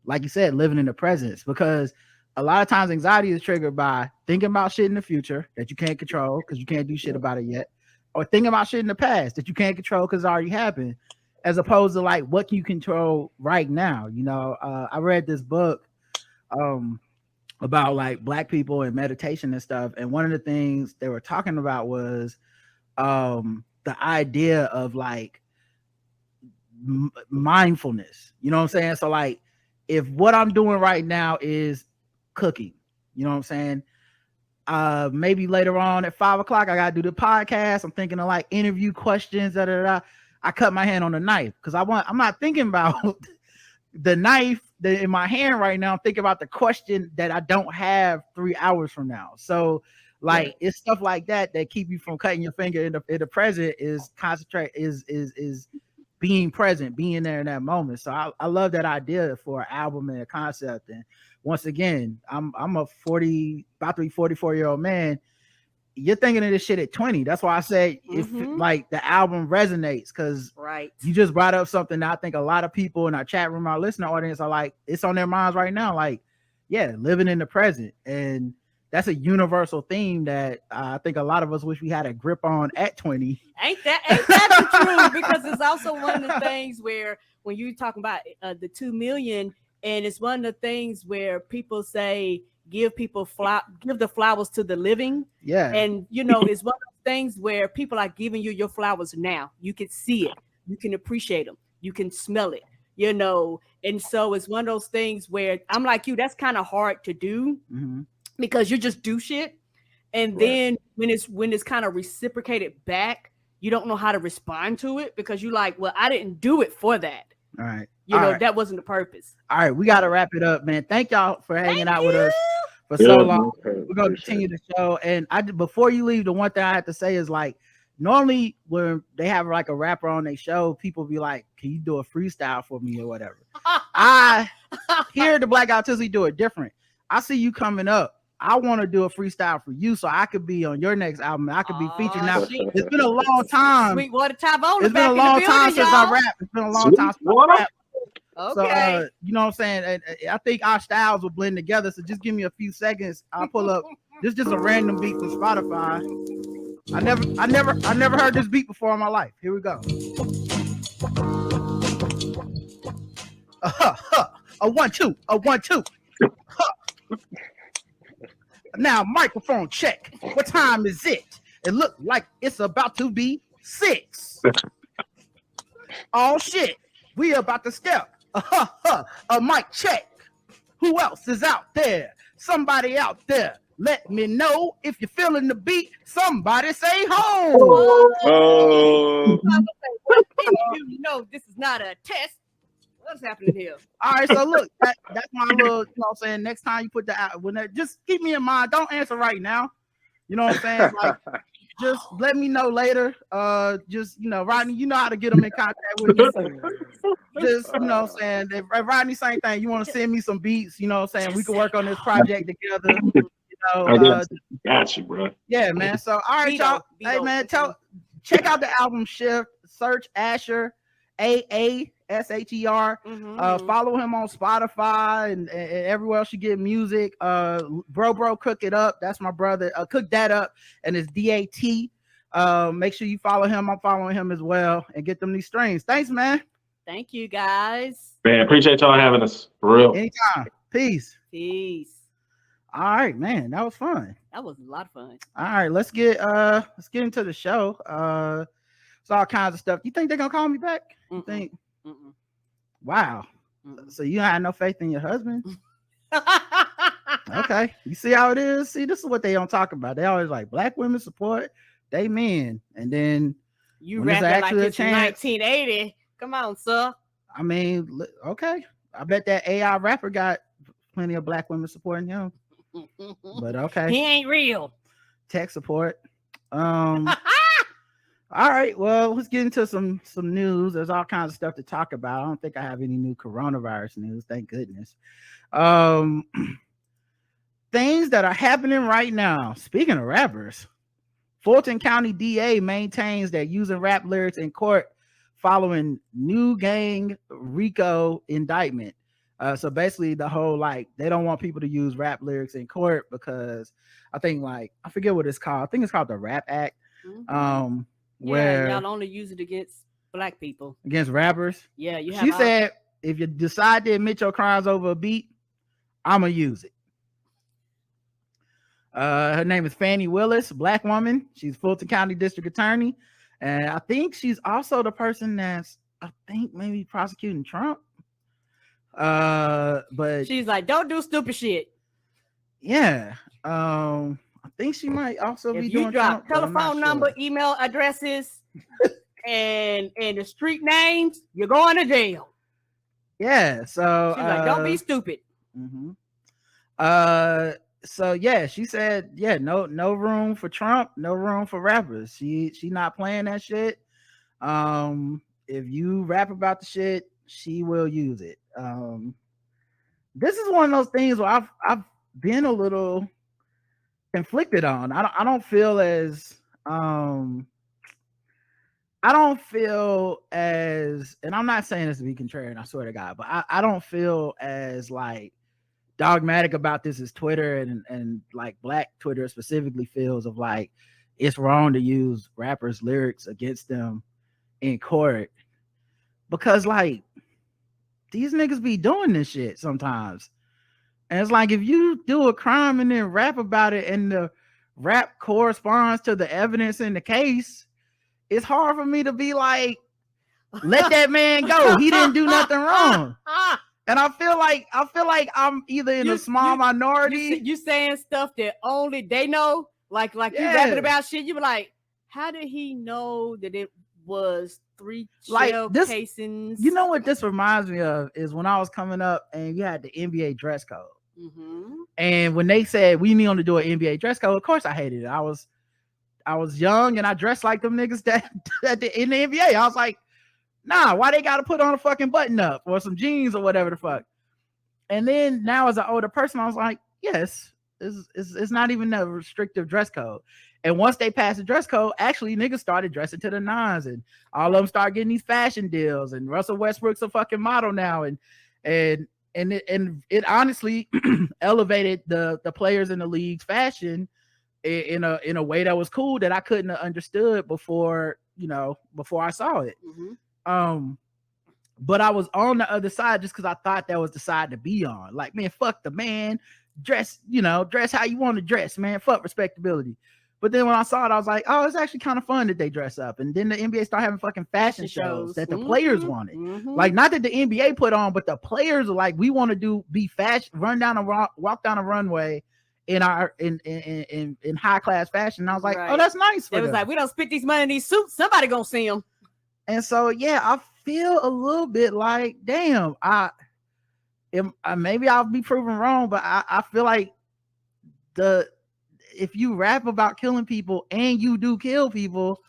like you said, living in the present. Because a lot of times anxiety is triggered by thinking about shit in the future that you can't control because you can't do shit about it yet, or thinking about shit in the past that you can't control because it already happened, as opposed to like, what can you control right now? You know, I read this book about like Black people and meditation and stuff, and one of the things they were talking about was the idea of like mindfulness. You know what I'm saying? So like, if what I'm doing right now is cooking, you know what I'm saying, maybe later on at 5 o'clock I gotta do the podcast, I'm thinking of like interview questions, I cut my hand on the knife because I'm not thinking about the knife that in my hand right now. I'm thinking about the question that I don't have 3 hours from now. So like, it's stuff like that keep you from cutting your finger in the present, is concentrate, is being present, being there in that moment. So I love that idea for an album and a concept. And once again, I'm a about to be 44-year-old man. You're thinking of this shit at 20. That's why I say if like the album resonates, because you just brought up something that I think a lot of people in our chat room, our listener audience, are like, it's on their minds right now. Like, yeah, living in the present. And that's a universal theme that I think a lot of us wish we had a grip on at 20. Ain't that the truth? Because it's also one of the things where when you're talking about the 2 million, and it's one of the things where people say, give the flowers to the living. Yeah. And, you know, it's one of those things where people are giving you your flowers now. You can see it, you can appreciate them, you can smell it, you know. And so it's one of those things where I'm like you, that's kind of hard to do because you just do shit. And then when it's kind of reciprocated back, you don't know how to respond to it because you like, well, I didn't do it for that. All right. You know, that wasn't the purpose. All right, we got to wrap it up, man. Thank y'all for hanging out with us for so long. We're going to continue the show. And before you leave, the one thing I have to say is like, normally when they have like a rapper on their show, people be like, can you do a freestyle for me or whatever? I hear the Black Guy Tuesday do it different. I see you coming up. I want to do a freestyle for you so I could be on your next album. I could be featured now. It's been a long time. Sweetwater Tavona. It's been a long time since I rap. It's been a long time since I rap. Okay. So, you know what I'm saying? I think our styles will blend together. So just give me a few seconds. I'll pull up. This is just a random beat from Spotify. I never heard this beat before in my life. Here we go. A 1 2, a 1 2. Now microphone check. What time is it? It looked like it's about to be 6. Oh shit. We about to step. A mic check. Who else is out there? Somebody out there. Let me know if you're feeling the beat. Somebody say ho. Oh. You know this is not a test. What's happening here? All right, so look, that's my little, you know what I'm saying? Next time you put just keep me in mind. Don't answer right now. You know what I'm saying? Like, just let me know later. Just, you know, Rodney, you know how to get them in contact with me. Just, you know what I'm saying? If Rodney, same thing. You want to send me some beats, you know what I'm saying? We can work on this project together. You know, got you, bro. Yeah, man. So, all right, y'all. Hey, man, check out the album Shift. Search Aasher, AASHER. Follow him on Spotify and everywhere else you get music. Bro Cook It Up. That's my brother. Cook That Up, and it's DAT. Make sure you follow him. I'm following him as well, and get them these streams. Thanks, man. Thank you, guys. Man, appreciate y'all having us. For real. Anytime. Peace. Peace. All right, man. That was fun. That was a lot of fun. All right, let's get into the show. It's all kinds of stuff. You think they're gonna call me back? You think? Wow. So you had no faith in your husband? Okay. You see how it is? See, this is what they don't talk about. They always like black women support they men, and then you rap it like it's 1980. Come on, sir. I mean, okay. I bet that AI rapper got plenty of black women supporting him. But okay. He ain't real. Tech support. All right, well, let's get into some news. There's all kinds of stuff to talk about. I don't think I have any new coronavirus news, thank goodness. Things that are happening right now. Speaking of rappers, Fulton County DA maintains that using rap lyrics in court following new gang RICO indictment. So basically the whole, like, they don't want people to use rap lyrics in court because I think, like, I forget what it's called. I think it's called the Rap Act. Where y'all only use it against black people, against rappers. Yeah, she said if you decide to admit your crimes over a beat, I'm gonna use it. Her name is Fannie Willis, black woman. She's Fulton County District Attorney, and I think she's also the person that's maybe prosecuting Trump. But she's like, don't do stupid shit. Yeah. I think she might also be doing Trump, telephone number, email addresses, and the street names, you're going to jail. Yeah. So she's like, don't be stupid. So yeah, she said, yeah, no room for Trump, no room for rappers. She not playing that shit. If you rap about the shit, she will use it. This is one of those things where I've been a little conflicted on. I don't feel as and I'm not saying this to be contrarian, I swear to God, but I don't feel as like dogmatic about this as Twitter and like black Twitter specifically feels of like it's wrong to use rappers' lyrics against them in court, because like these niggas be doing this shit sometimes. And it's like, if you do a crime and then rap about it and the rap corresponds to the evidence in the case, it's hard for me to be like, let that man go. He didn't do nothing wrong. And I feel like I'm either in a small minority. You saying stuff that only they know, like you rapping about shit. You be like, how did he know that it was 3 shell casings? You know what this reminds me of is when I was coming up and you had the NBA dress code. Mm-hmm. And when they said we need to do an NBA dress code, of course I hated it. I was young and I dressed like them niggas in the NBA. I was like, nah, why they got to put on a fucking button up or some jeans or whatever the fuck? And then now as an older person, I was like, yes, it's not even a restrictive dress code. And once they passed the dress code, actually niggas started dressing to the nines and all of them started getting these fashion deals. And Russell Westbrook's a fucking model now. And it honestly elevated the players in the league's fashion in a way that was cool that I couldn't have understood before I saw it. Mm-hmm. But I was on the other side just because I thought that was the side to be on. Like, man, fuck the man. Dress how you want to dress, man. Fuck respectability. But then when I saw it, I was like, oh, it's actually kind of fun that they dress up. And then the NBA started having fucking fashion shows that the players wanted. Mm-hmm. Like, not that the NBA put on, but the players are like, we want to be fashion, walk down a runway in high class fashion. And I was like, oh, that's nice. It was like, we don't spend these money in these suits. Somebody gonna see them. And so, yeah, I feel a little bit like, damn, maybe I'll be proven wrong, but I feel like if you rap about killing people and you do kill people,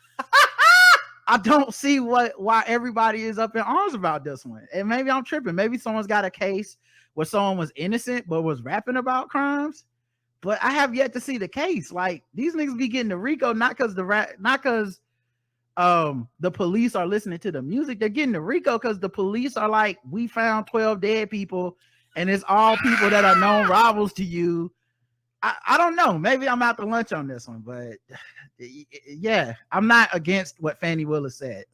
I don't see why everybody is up in arms about this one. And maybe I'm tripping. Maybe someone's got a case where someone was innocent but was rapping about crimes. But I have yet to see the case. Like, these niggas be getting the RICO not because the police are listening to the music. They're getting the RICO because the police are like, we found 12 dead people and it's all people that are known rivals to you. I don't know. Maybe I'm out to lunch on this one, but yeah, I'm not against what Fannie Willis said.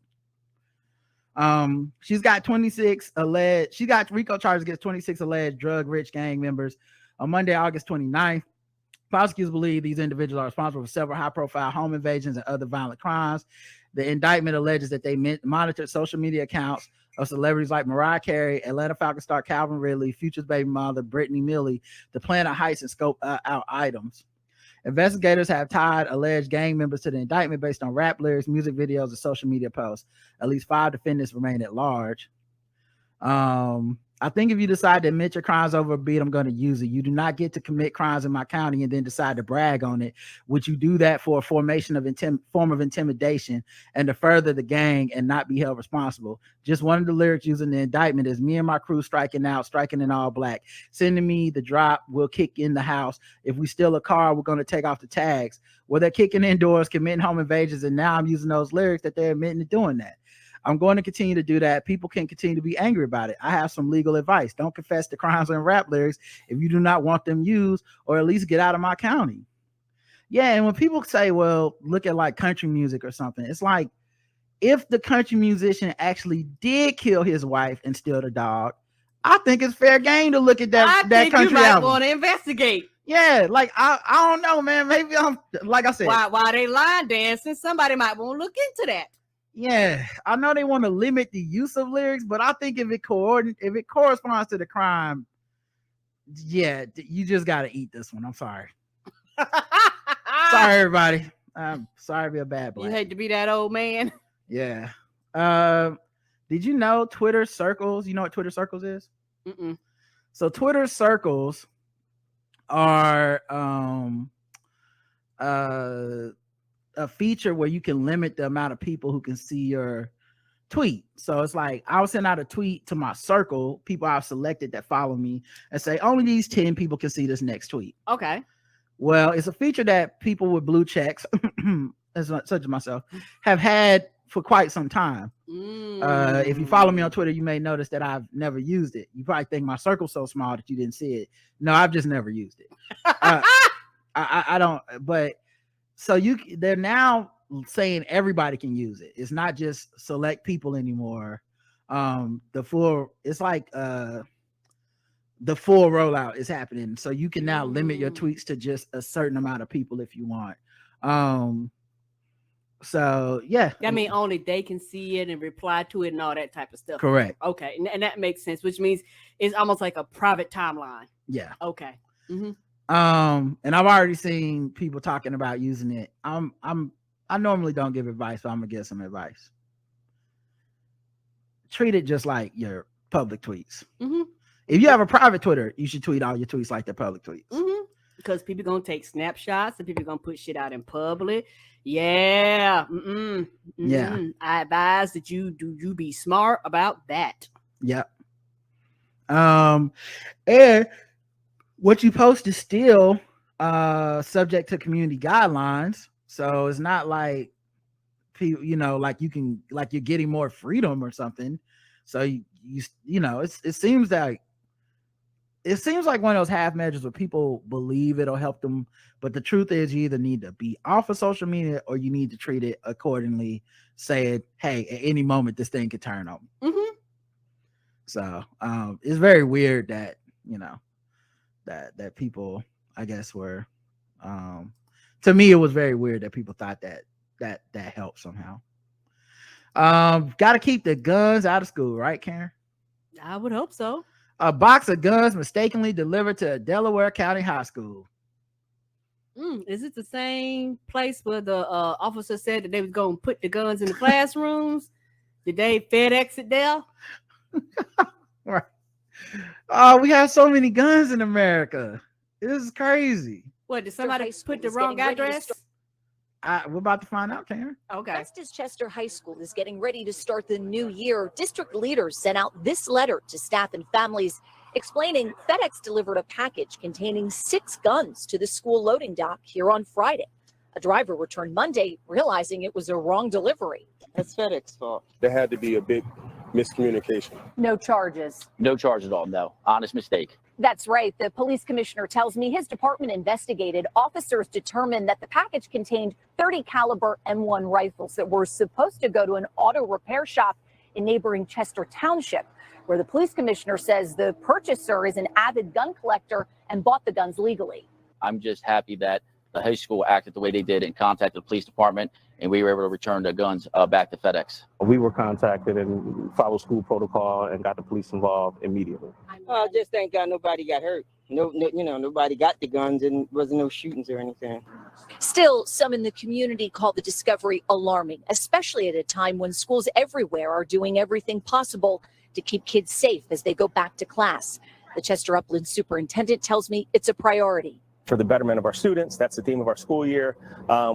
She's got RICO charges against 26 alleged drug-rich gang members. On Monday, August 29th, prosecutors believe these individuals are responsible for several high-profile home invasions and other violent crimes. The indictment alleges that they monitored social media accounts of celebrities like Mariah Carey, Atlanta Falcons star Calvin Ridley, Future's baby mother Brittany Milley, to plan a heist and scope out items. Investigators have tied alleged gang members to the indictment based on rap lyrics, music videos, and social media posts. At least 5 defendants remain at large. I think if you decide to admit your crimes over a beat, I'm going to use it. You do not get to commit crimes in my county and then decide to brag on it. Would you do that for a formation of form of intimidation and to further the gang and not be held responsible? Just one of the lyrics using the indictment is me and my crew striking in all black. Sending me the drop, we'll kick in the house. If we steal a car, we're going to take off the tags. Well, they're kicking indoors, committing home invasions, and now I'm using those lyrics that they're admitting to doing that. I'm going to continue to do that. People can continue to be angry about it. I have some legal advice. Don't confess to crimes and rap lyrics if you do not want them used, or at least get out of my county. Yeah, and when people say, well, look at like country music or something, it's like, if the country musician actually did kill his wife and steal the dog, I think it's fair game to look at that country you might album. Want to investigate. Yeah, like I don't know, man. Maybe I'm, like I said, why they line dancing? Somebody might want to look into that. Yeah, I know they want to limit the use of lyrics, but I think if it corresponds to the crime, yeah, you just got to eat this one. I'm sorry. Sorry, everybody. I'm sorry to be a bad boy. You hate to be that old man. Yeah. Did you know Twitter Circles? You know what Twitter Circles is? Mm-mm. So Twitter Circles are a feature where you can limit the amount of people who can see your tweet. So it's like, I'll send out a tweet to my circle, people I've selected that follow me, and say only these 10 people can see this next tweet. Okay. Well, it's a feature that people with blue checks, such as myself, have had for quite some time. If you follow me on Twitter, you may notice that I've never used it. You probably think my circle's so small that you didn't see it. No, I've just never used it. I don't, but so they're now saying everybody can use it. It's not just select people anymore. It's like the full rollout is happening. So you can now limit your tweets to just a certain amount of people if you want. So yeah, I mean, only they can see it and reply to it and all that type of stuff. Correct. Okay, and that makes sense, which means it's almost like a private timeline. Yeah. Okay. Mm-hmm. And I've already seen people talking about using it. I normally don't give advice, but I'm gonna give some advice. Treat it just like your public tweets. Mm-hmm. If you have a private Twitter, you should tweet all your tweets like they're public tweets. Mm-hmm. Because people gonna take snapshots and people gonna put shit out in public. Yeah. Mm-mm. Mm-mm. Yeah. I advise that you be smart about that. Yep. And what you post is still subject to community guidelines. So it's not like people, like you're getting more freedom or something. So it seems like one of those half measures where people believe it'll help them, but the truth is you either need to be off of social media or you need to treat it accordingly, saying, hey, at any moment this thing could turn on. Mm-hmm. So it's very weird that that people, I guess, were to me it was very weird that people thought that helped somehow. Got to keep the guns out of school, right, Karen? I would hope so. A box of guns mistakenly delivered to a Delaware County high school. Is it the same place where the officer said that they was going to put the guns in the classrooms? Did they FedEx it there? Right. Oh, we have so many guns in America. This is crazy. What, did somebody put the wrong address? We're about to find out, Karen. Okay. Westchester High School is getting ready to start the new year. District leaders sent out this letter to staff and families explaining FedEx delivered a package containing 6 guns to the school loading dock here on Friday. A driver returned Monday, realizing it was a wrong delivery. That's FedEx's fault. There had to be a big miscommunication. No charges. No charge at all, no. Honest mistake. That's right. The police commissioner tells me his department investigated. Officers determined that the package contained 30 caliber M1 rifles that were supposed to go to an auto repair shop in neighboring Chester Township, where the police commissioner says the purchaser is an avid gun collector and bought the guns legally. I'm just happy that the high school acted the way they did and contacted the police department, and we were able to return the guns back to FedEx. We were contacted and followed school protocol and got the police involved immediately. I just thank God nobody got hurt. Nobody got the guns and wasn't no shootings or anything. Still, some in the community call the discovery alarming, especially at a time when schools everywhere are doing everything possible to keep kids safe as they go back to class. The Chester Upland superintendent tells me it's a priority. For the betterment of our students, that's the theme of our school year.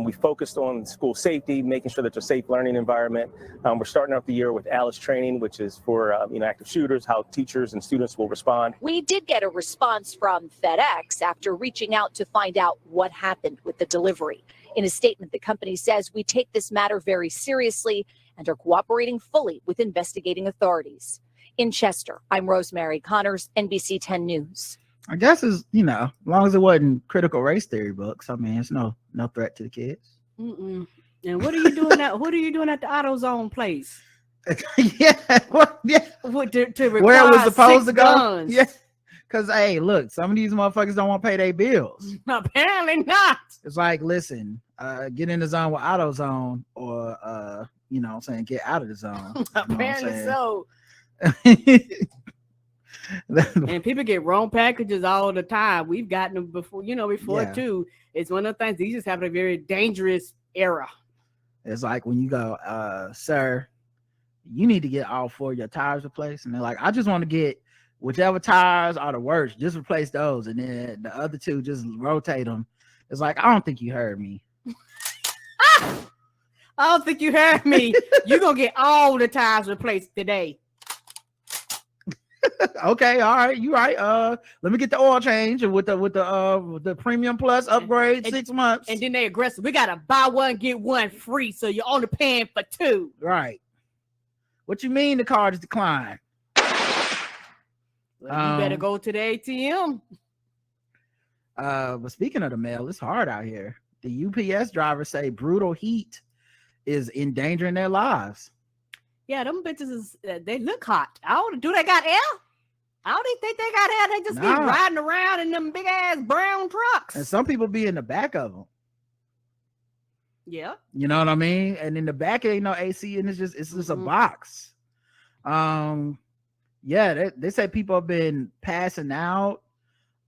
We focused on school safety, making sure that it's a safe learning environment. We're starting off the year with ALICE training, which is for active shooters, how teachers and students will respond. We did get a response from FedEx after reaching out to find out what happened with the delivery. In a statement, the company says, we take this matter very seriously and are cooperating fully with investigating authorities. In Chester, I'm Rosemary Connors, NBC 10 News. I guess it's, as long as it wasn't critical race theory books, I mean, it's no threat to the kids. Mm-mm. And what are you doing at the AutoZone place? Yeah. To where it was supposed to go. Guns. Yeah. Because, hey, look, some of these motherfuckers don't want to pay their bills. Apparently not. It's like, listen, get in the zone with AutoZone or, get out of the zone. Apparently so. And people get wrong packages all the time. We've gotten them before, too. It's one of the things. These just have a very dangerous era. It's like when you go, sir, you need to get all 4 of your tires replaced. And they're like, I just want to get whichever tires are the worst, just replace those. And then the other 2, just rotate them. It's like, I don't think you heard me. I don't think you heard me. You're going to get all the tires replaced today. Okay, all right, you right. Let me get the oil change with the premium plus upgrade, 6 months. And then they aggressive. We gotta buy one, get one free, so you're only paying for 2. Right. What you mean the card is declined? Well, you better go to the ATM. But speaking of the mail, it's hard out here. The UPS drivers say brutal heat is endangering their lives. Yeah, them bitches they look hot. Do they got air? I don't even think they got out. They just be riding around in them big ass brown trucks. And some people be in the back of them. Yeah. You know what I mean? And in the back ain't no AC, and it's just a box. Yeah, they say people have been passing out.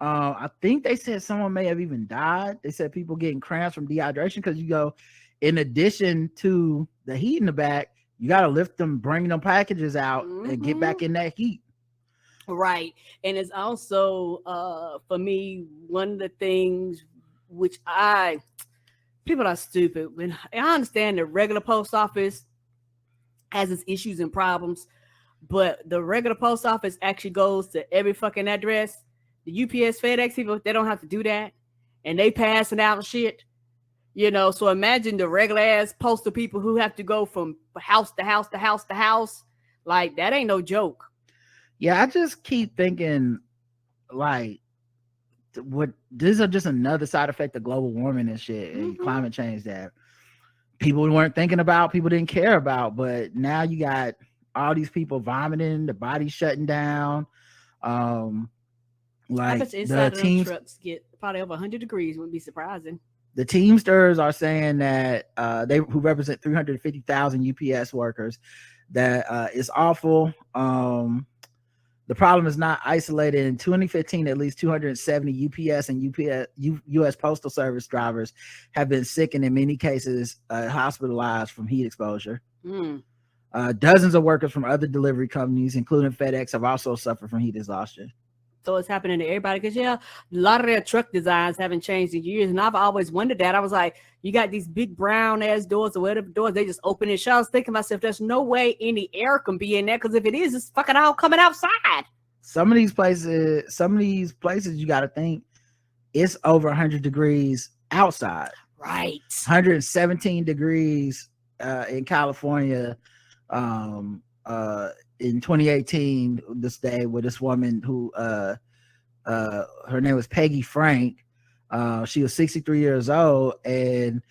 I think they said someone may have even died. They said people getting cramps from dehydration because you go, in addition to the heat in the back, you got to lift them, bring them packages out, and get back in that heat. Right. And it's also, for me, one of the things which people are stupid. When I understand the regular post office has its issues and problems, but the regular post office actually goes to every fucking address. The UPS, FedEx people, they don't have to do that, and they passing out shit. You know, so imagine the regular ass postal people who have to go from house to house to house to house. Like, that ain't no joke. Yeah, I just keep thinking, like, what these are just another side effect of global warming and shit and climate change that people weren't thinking about, people didn't care about, but now you got all these people vomiting, the body's shutting down. Like, I bet you inside of them trucks get probably over 100 degrees. Wouldn't be surprising. The Teamsters are saying that who represent 350,000 UPS workers, that it's awful. The problem is not isolated. In 2015, at least 270 UPS and U.S. Postal Service drivers have been sick and in many cases hospitalized from heat exposure. Dozens of workers from other delivery companies, including FedEx, have also suffered from heat exhaustion. So it's happening to everybody because, yeah, a lot of their truck designs haven't changed in years. And I've always wondered that. I was like, you got these big brown ass doors or whatever doors, they just open and shut. I was thinking to myself, there's no way any air can be in there because if it is, it's fucking all coming outside. Some of these places, you got to think it's over 100 degrees outside. Right. 117 degrees in California. In 2018, this day with this woman who her name was Peggy Frank. She was 63 years old, and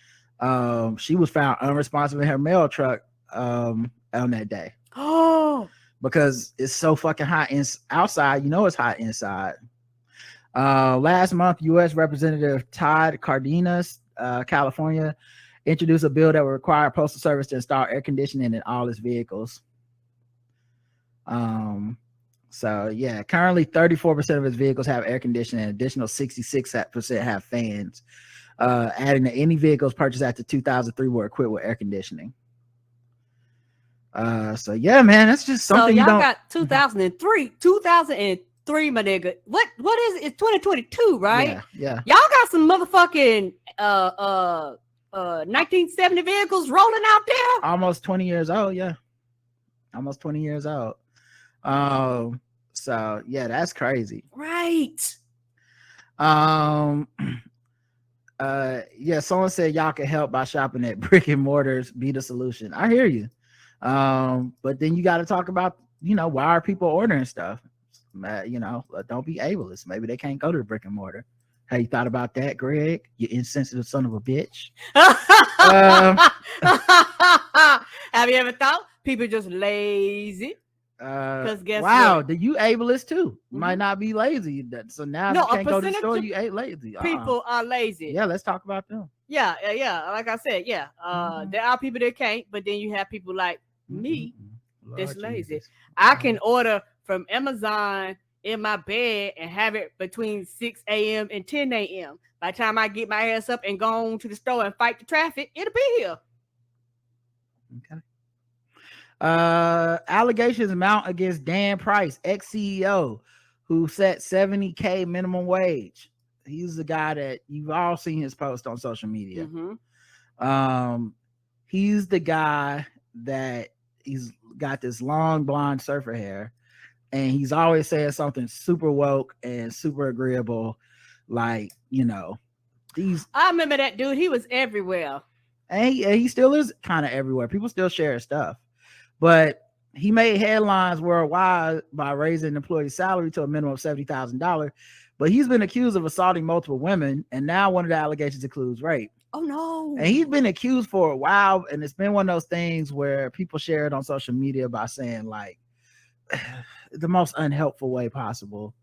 she was found unresponsive in her mail truck on that day. Oh, because it's so fucking hot outside. You know it's hot inside. Last month, U.S. Representative Todd Cardenas, California, introduced a bill that would require Postal Service to install air conditioning in all its vehicles. So yeah, currently 34% of its vehicles have air conditioning, and additional 66% have fans. Adding to any vehicles purchased after 2003 were equipped with air conditioning. So yeah, man, that's just something. So y'all got 2003, my nigga. What is it? It's 2022, right? Yeah. Y'all got some motherfucking 1970 vehicles rolling out there. Almost 20 years old, yeah. Almost 20 years old. So yeah, that's crazy. Right. Yeah, someone said y'all can help by shopping at brick and mortars, be the solution. I hear you. But then you got to talk about, why are people ordering stuff? Don't be ableist. Maybe they can't go to the brick and mortar. Have you thought about that, Greg? You insensitive son of a bitch. Have you ever thought people just lazy? Guess wow, what? you ableist too. Might not be lazy. So now you can't go to the store, you ain't lazy. People are lazy. Yeah, let's talk about them. Yeah. Like I said, yeah. There are people that can't, but then you have people like me that's lazy. Jesus. I can order from Amazon in my bed and have it between 6 a.m. and 10 a.m. By the time I get my ass up and go on to the store and fight the traffic, it'll be here. Okay. Allegations mount against Dan Price, ex-CEO, who set $70K minimum wage. He's the guy that you've all seen his post on social media. He's the guy that he's got this long blonde surfer hair, and he's always saying something super woke and super agreeable, like, I remember that dude. He was everywhere, and he still is kind of everywhere. People still share his stuff. But he made headlines worldwide by raising employee salary to a minimum of $70,000. But he's been accused of assaulting multiple women, and now one of the allegations includes rape. Oh no! And he's been accused for a while, and it's been one of those things where people share it on social media by saying, like, the most unhelpful way possible.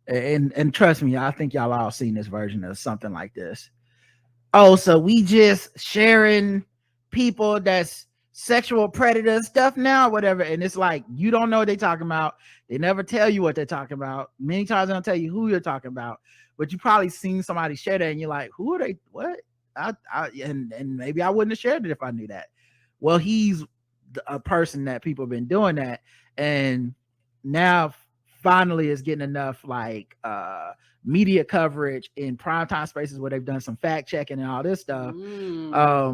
And trust me, I think y'all all seen this version of something like this. Oh, so we just sharing people that's sexual predator stuff now, whatever. And it's like, you don't know what they're talking about. They never tell you what they're talking about. Many times they don't tell you who you're talking about, but you probably seen somebody share that and you're like, who are they? What? And maybe I wouldn't have shared it if I knew that. Well, he's a person that people have been doing that. And now finally is getting enough like media coverage in primetime spaces where they've done some fact checking and all this stuff.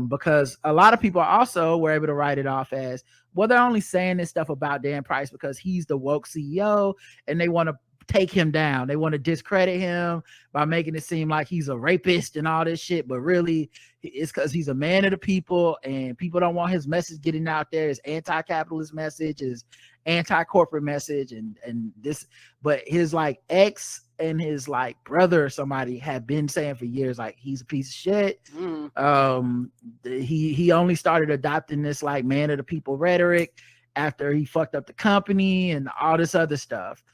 Because a lot of people also were able to write it off as, well, they're only saying this stuff about Dan Price because he's the woke CEO and they want to take him down. They want to discredit him by making it seem like he's a rapist and all this shit. But really, it's because he's a man of the people and people don't want his message getting out there. His anti-capitalist message, his anti-corporate message, and this. But his like ex and his like brother or somebody have been saying for years like he's a piece of shit. He only started adopting this like man of the people rhetoric after he fucked up the company and all this other stuff.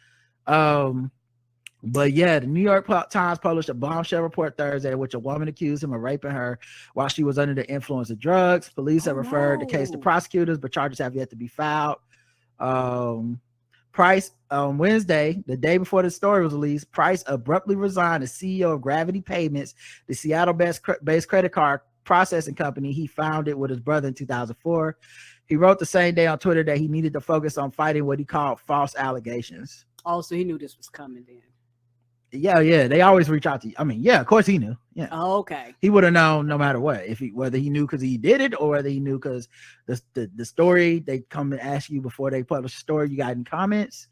But yeah, the New York Times published a bombshell report Thursday in which a woman accused him of raping her while she was under the influence of drugs. Police have referred the case to prosecutors, but charges have yet to be filed. Price on Wednesday, the day before the story was released, Price abruptly resigned as CEO of Gravity Payments, the Seattle-based credit card processing company he founded with his brother in 2004. He wrote the same day on Twitter that he needed to focus on fighting what he called false allegations. Oh, so he knew this was coming then. Yeah. They always reach out to you. I mean, yeah, of course he knew. Yeah. Oh, okay. He would have known no matter what, whether he knew because he did it or whether he knew because the story, they come and ask you before they publish a story you got in comments,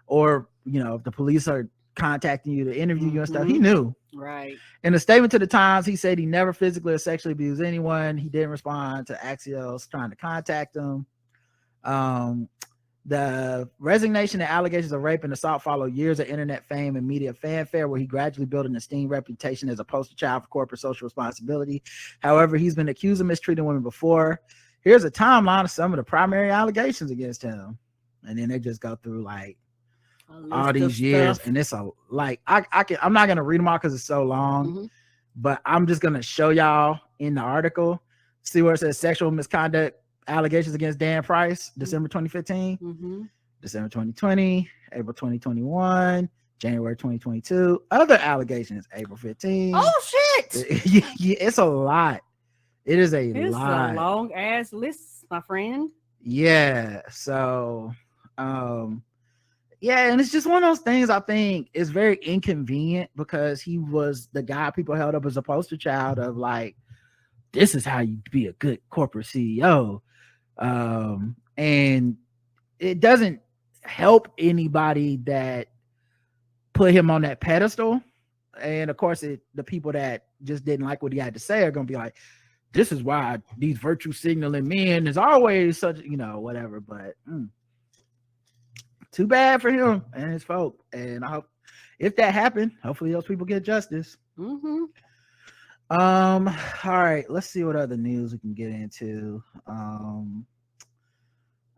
or if the police are contacting you to interview you and stuff. He knew. Right. In a statement to the Times, he said he never physically or sexually abused anyone. He didn't respond to Axios trying to contact him. The resignation and allegations of rape and assault follow years of internet fame and media fanfare, where he gradually built an esteemed reputation as a poster child for corporate social responsibility. However, he's been accused of mistreating women before. Here's a timeline of some of the primary allegations against him, and then they just go through like all these years, and it's I'm not gonna read them all because it's so long, but I'm just gonna show y'all in the article. See where it says sexual misconduct allegations against Dan Price, December 2015, December 2020, April 2021, January 2022. Other allegations, April 15. Oh shit! Yeah, it's a lot. It is a lot. It's a long ass list, my friend. Yeah. So, yeah, and it's just one of those things I think is very inconvenient because he was the guy people held up as a poster child of like, this is how you be a good corporate CEO. And it doesn't help anybody that put him on that pedestal. And of course, the people that just didn't like what he had to say are going to be like, this is why these virtue signaling men is always such, whatever. But too bad for him and his folk. And I hope if that happened, hopefully those people get justice. All right, let's see what other news we can get into.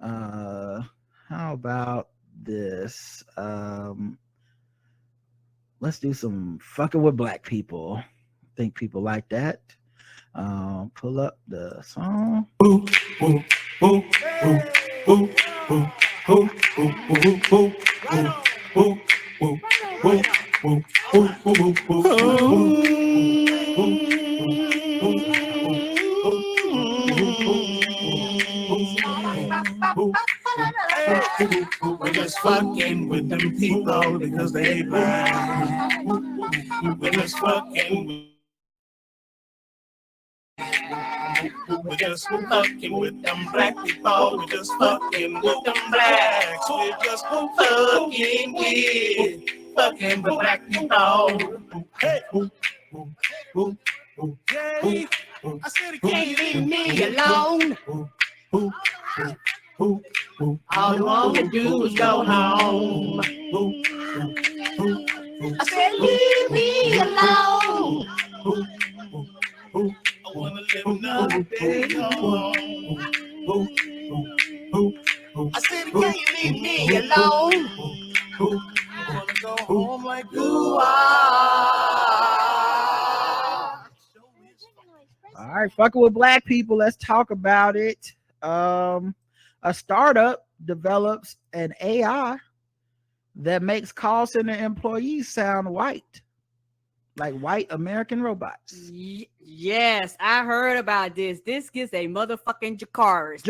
How about this? Let's do some fucking with black people. I think people like that. Pull up the song. Ooh, ooh, ooh, ooh, ooh, ooh, ooh, ooh, ooh, ooh, we're just fucking with them people because they blind. We're just fucking. We're just fucking with them black people. We're just fucking with them blacks. We're just fucking with black people. Hey. I said it can't leave me alone. All you want to do is go home. I said leave me alone. I wanna live another day home. I said, can you leave me alone? I wanna go home like you are. All right, fucking with black people. Let's talk about it. A startup develops an AI that makes call center employees sound white, like white American robots. Yes, I heard about this. This gets a motherfucking Jakaris.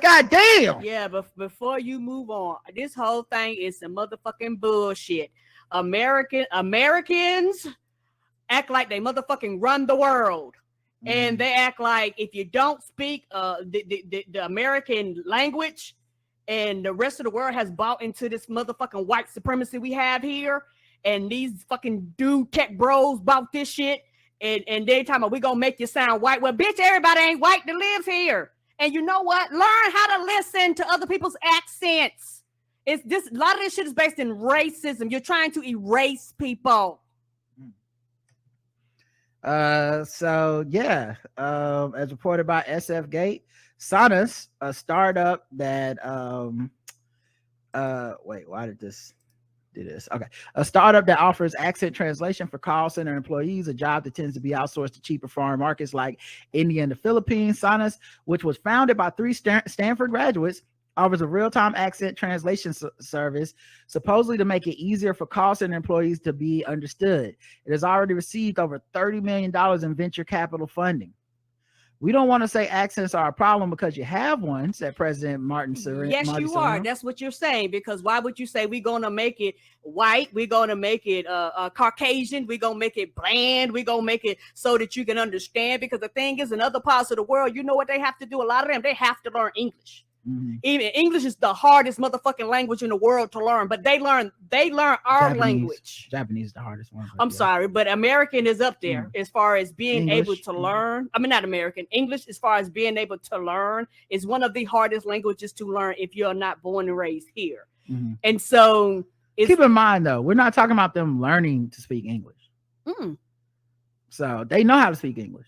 Goddamn. Yeah, but before you move on, this whole thing is some motherfucking bullshit. Americans act like they motherfucking run the world. And they act like if you don't speak the American language and the rest of the world has bought into this motherfucking white supremacy we have here, and these fucking dude tech bros bought this shit, and they talking about we gonna make you sound white. Well, bitch, everybody ain't white that lives here. And you know what? Learn how to listen to other people's accents. It's this, a lot of this shit is based in racism. You're trying to erase people. So yeah, as reported by SF Gate, Sonus, a startup that wait, why did this do this? Okay, a startup that offers accent translation for call center employees, a job that tends to be outsourced to cheaper foreign markets like India and the Philippines. Sonus, which was founded by 3 Stanford graduates, offers a real-time accent translation service, supposedly to make it easier for call center employees to be understood. It has already received over $30 million in venture capital funding. We don't want to say accents are a problem because you have one, said President Martin Serino. Yes, you are. That's what you're saying, because why would you say we're going to make it white? We're going to make it Caucasian. We're going to make it bland. We're going to make it so that you can understand, because the thing is, in other parts of the world, you know what they have to do? A lot of them, they have to learn English. Even English is the hardest motherfucking language in the world to learn, but they learn our language. Japanese is the hardest one. I'm sorry, but American is up there as far as being able to learn. I mean, not American. English, as far as being able to learn, is one of the hardest languages to learn if you're not born and raised here. And so keep in mind, though, we're not talking about them learning to speak English. So they know how to speak English.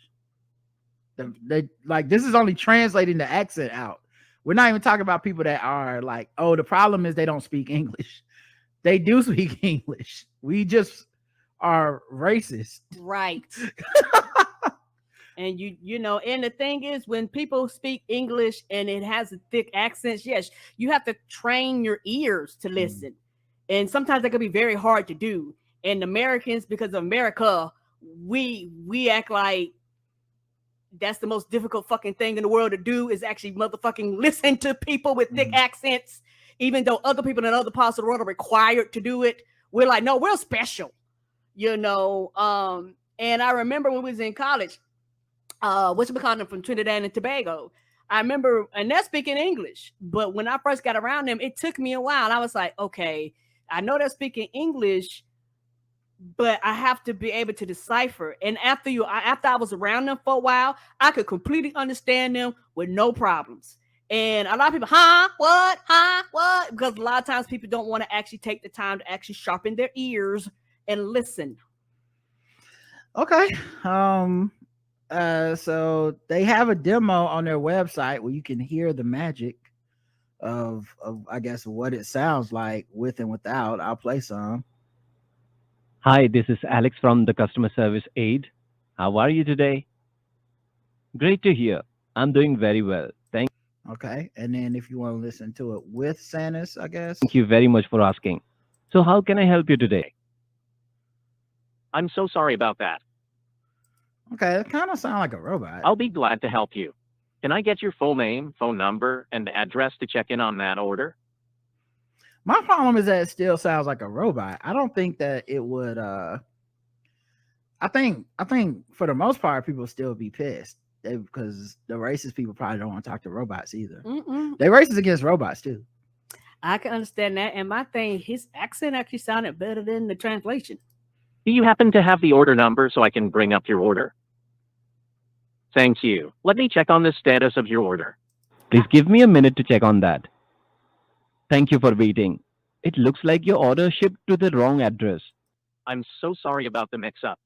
They like, this is only translating the accent out. We're not even talking about people that are like, oh, the problem is they don't speak English. They do speak English. We just are racist. Right. And you know, and the thing is, when people speak English and it has a thick accent, yes, you have to train your ears to listen. And sometimes that can be very hard to do. And Americans, because of America, we act like that's the most difficult fucking thing in the world to do, is actually motherfucking listen to people with thick accents, even though other people in other parts of the world are required to do it. We're like, no, we're special, you know. And I remember when we was in college, whatchamacallit from Trinidad and Tobago, I remember, and they're speaking English, but when I first got around them, it took me a while. I was like, okay, I know they're speaking English, but I have to be able to decipher. And after I was around them for a while, I could completely understand them with no problems. And a lot of people, what? Because a lot of times people don't want to actually take the time to actually sharpen their ears and listen. Okay. So they have a demo on their website where you can hear the magic of I guess what it sounds like with and without. I'll play some. Hi, this is Alex from the customer service aid. How are you today? Great to hear. I'm doing very well. Okay. And then if you want to listen to it with Sanus, I guess. Thank you very much for asking. So how can I help you today? I'm so sorry about that. Okay, it kind of sounds like a robot. I'll be glad to help you. Can I get your full name, phone number, and address to check in on that order? My problem is that it still sounds like a robot. I don't think that it would. I think for the most part, people still be pissed because the racist people probably don't want to talk to robots either. They racist against robots too. I can understand that. And my thing, his accent actually sounded better than the translation. Do you happen to have the order number so I can bring up your order? Thank you. Let me check on the status of your order. Please give me a minute to check on that. Thank you for waiting. It looks like your order shipped to the wrong address. I'm so sorry about the mix-up.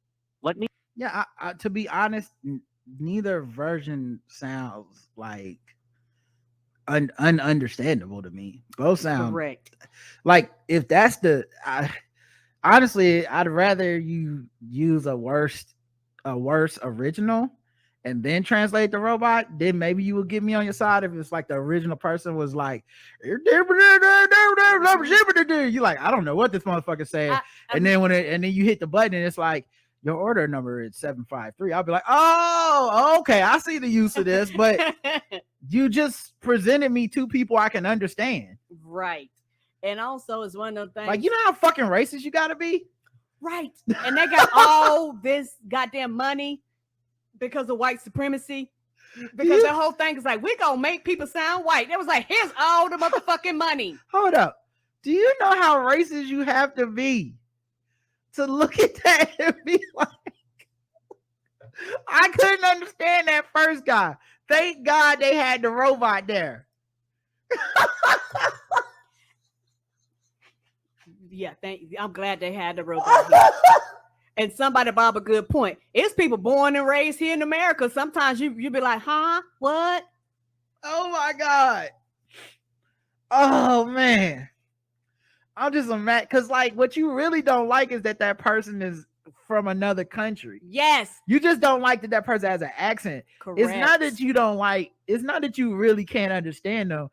Let me... Yeah, to be honest, neither version sounds like ununderstandable to me. Both sound correct. Like if that's honestly, I'd rather you use a worse original and then translate the robot. Then maybe you would get me on your side if it's like the original person was like, you like, I don't know what this motherfucker said. And then and then you hit the button and it's like, your order number is 753. I'll be like, oh, okay, I see the use of this, but you just presented me two people I can understand. Right. And also it's one of those things. Like, you know how fucking racist you gotta be? Right. And they got all this goddamn money because of white supremacy. Because the whole thing is like, we're gonna make people sound white. It was like, here's all the motherfucking money. Hold up. Do you know how racist you have to be to look at that and be like, I couldn't understand that first guy. Thank God they had the robot there. Yeah, I'm glad they had the robot here. And somebody brought up a good point. It's people born and raised here in America. Sometimes you be like, huh? What? Oh my God. Oh man. I'm just mad because like what you really don't like is that person is from another country. Yes. You just don't like that person has an accent. Correct. It's not that you don't like, it's not that you really can't understand them.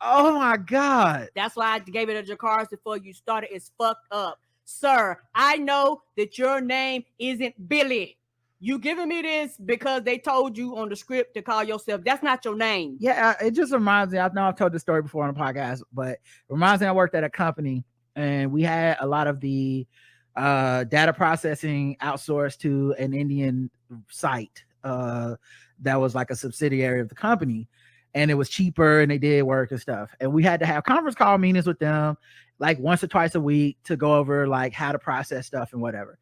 Oh my God. That's why I gave it a Jacars before you started. It's fucked up. Sir, I know that your name isn't Billy. You giving me this because they told you on the script to call yourself. That's not your name. Yeah, it just reminds me. I know I've told this story before on the podcast, but it reminds me I worked at a company and we had a lot of the data processing outsourced to an Indian site that was like a subsidiary of the company. And it was cheaper and they did work and stuff. And we had to have conference call meetings with them like once or twice a week to go over like how to process stuff and whatever.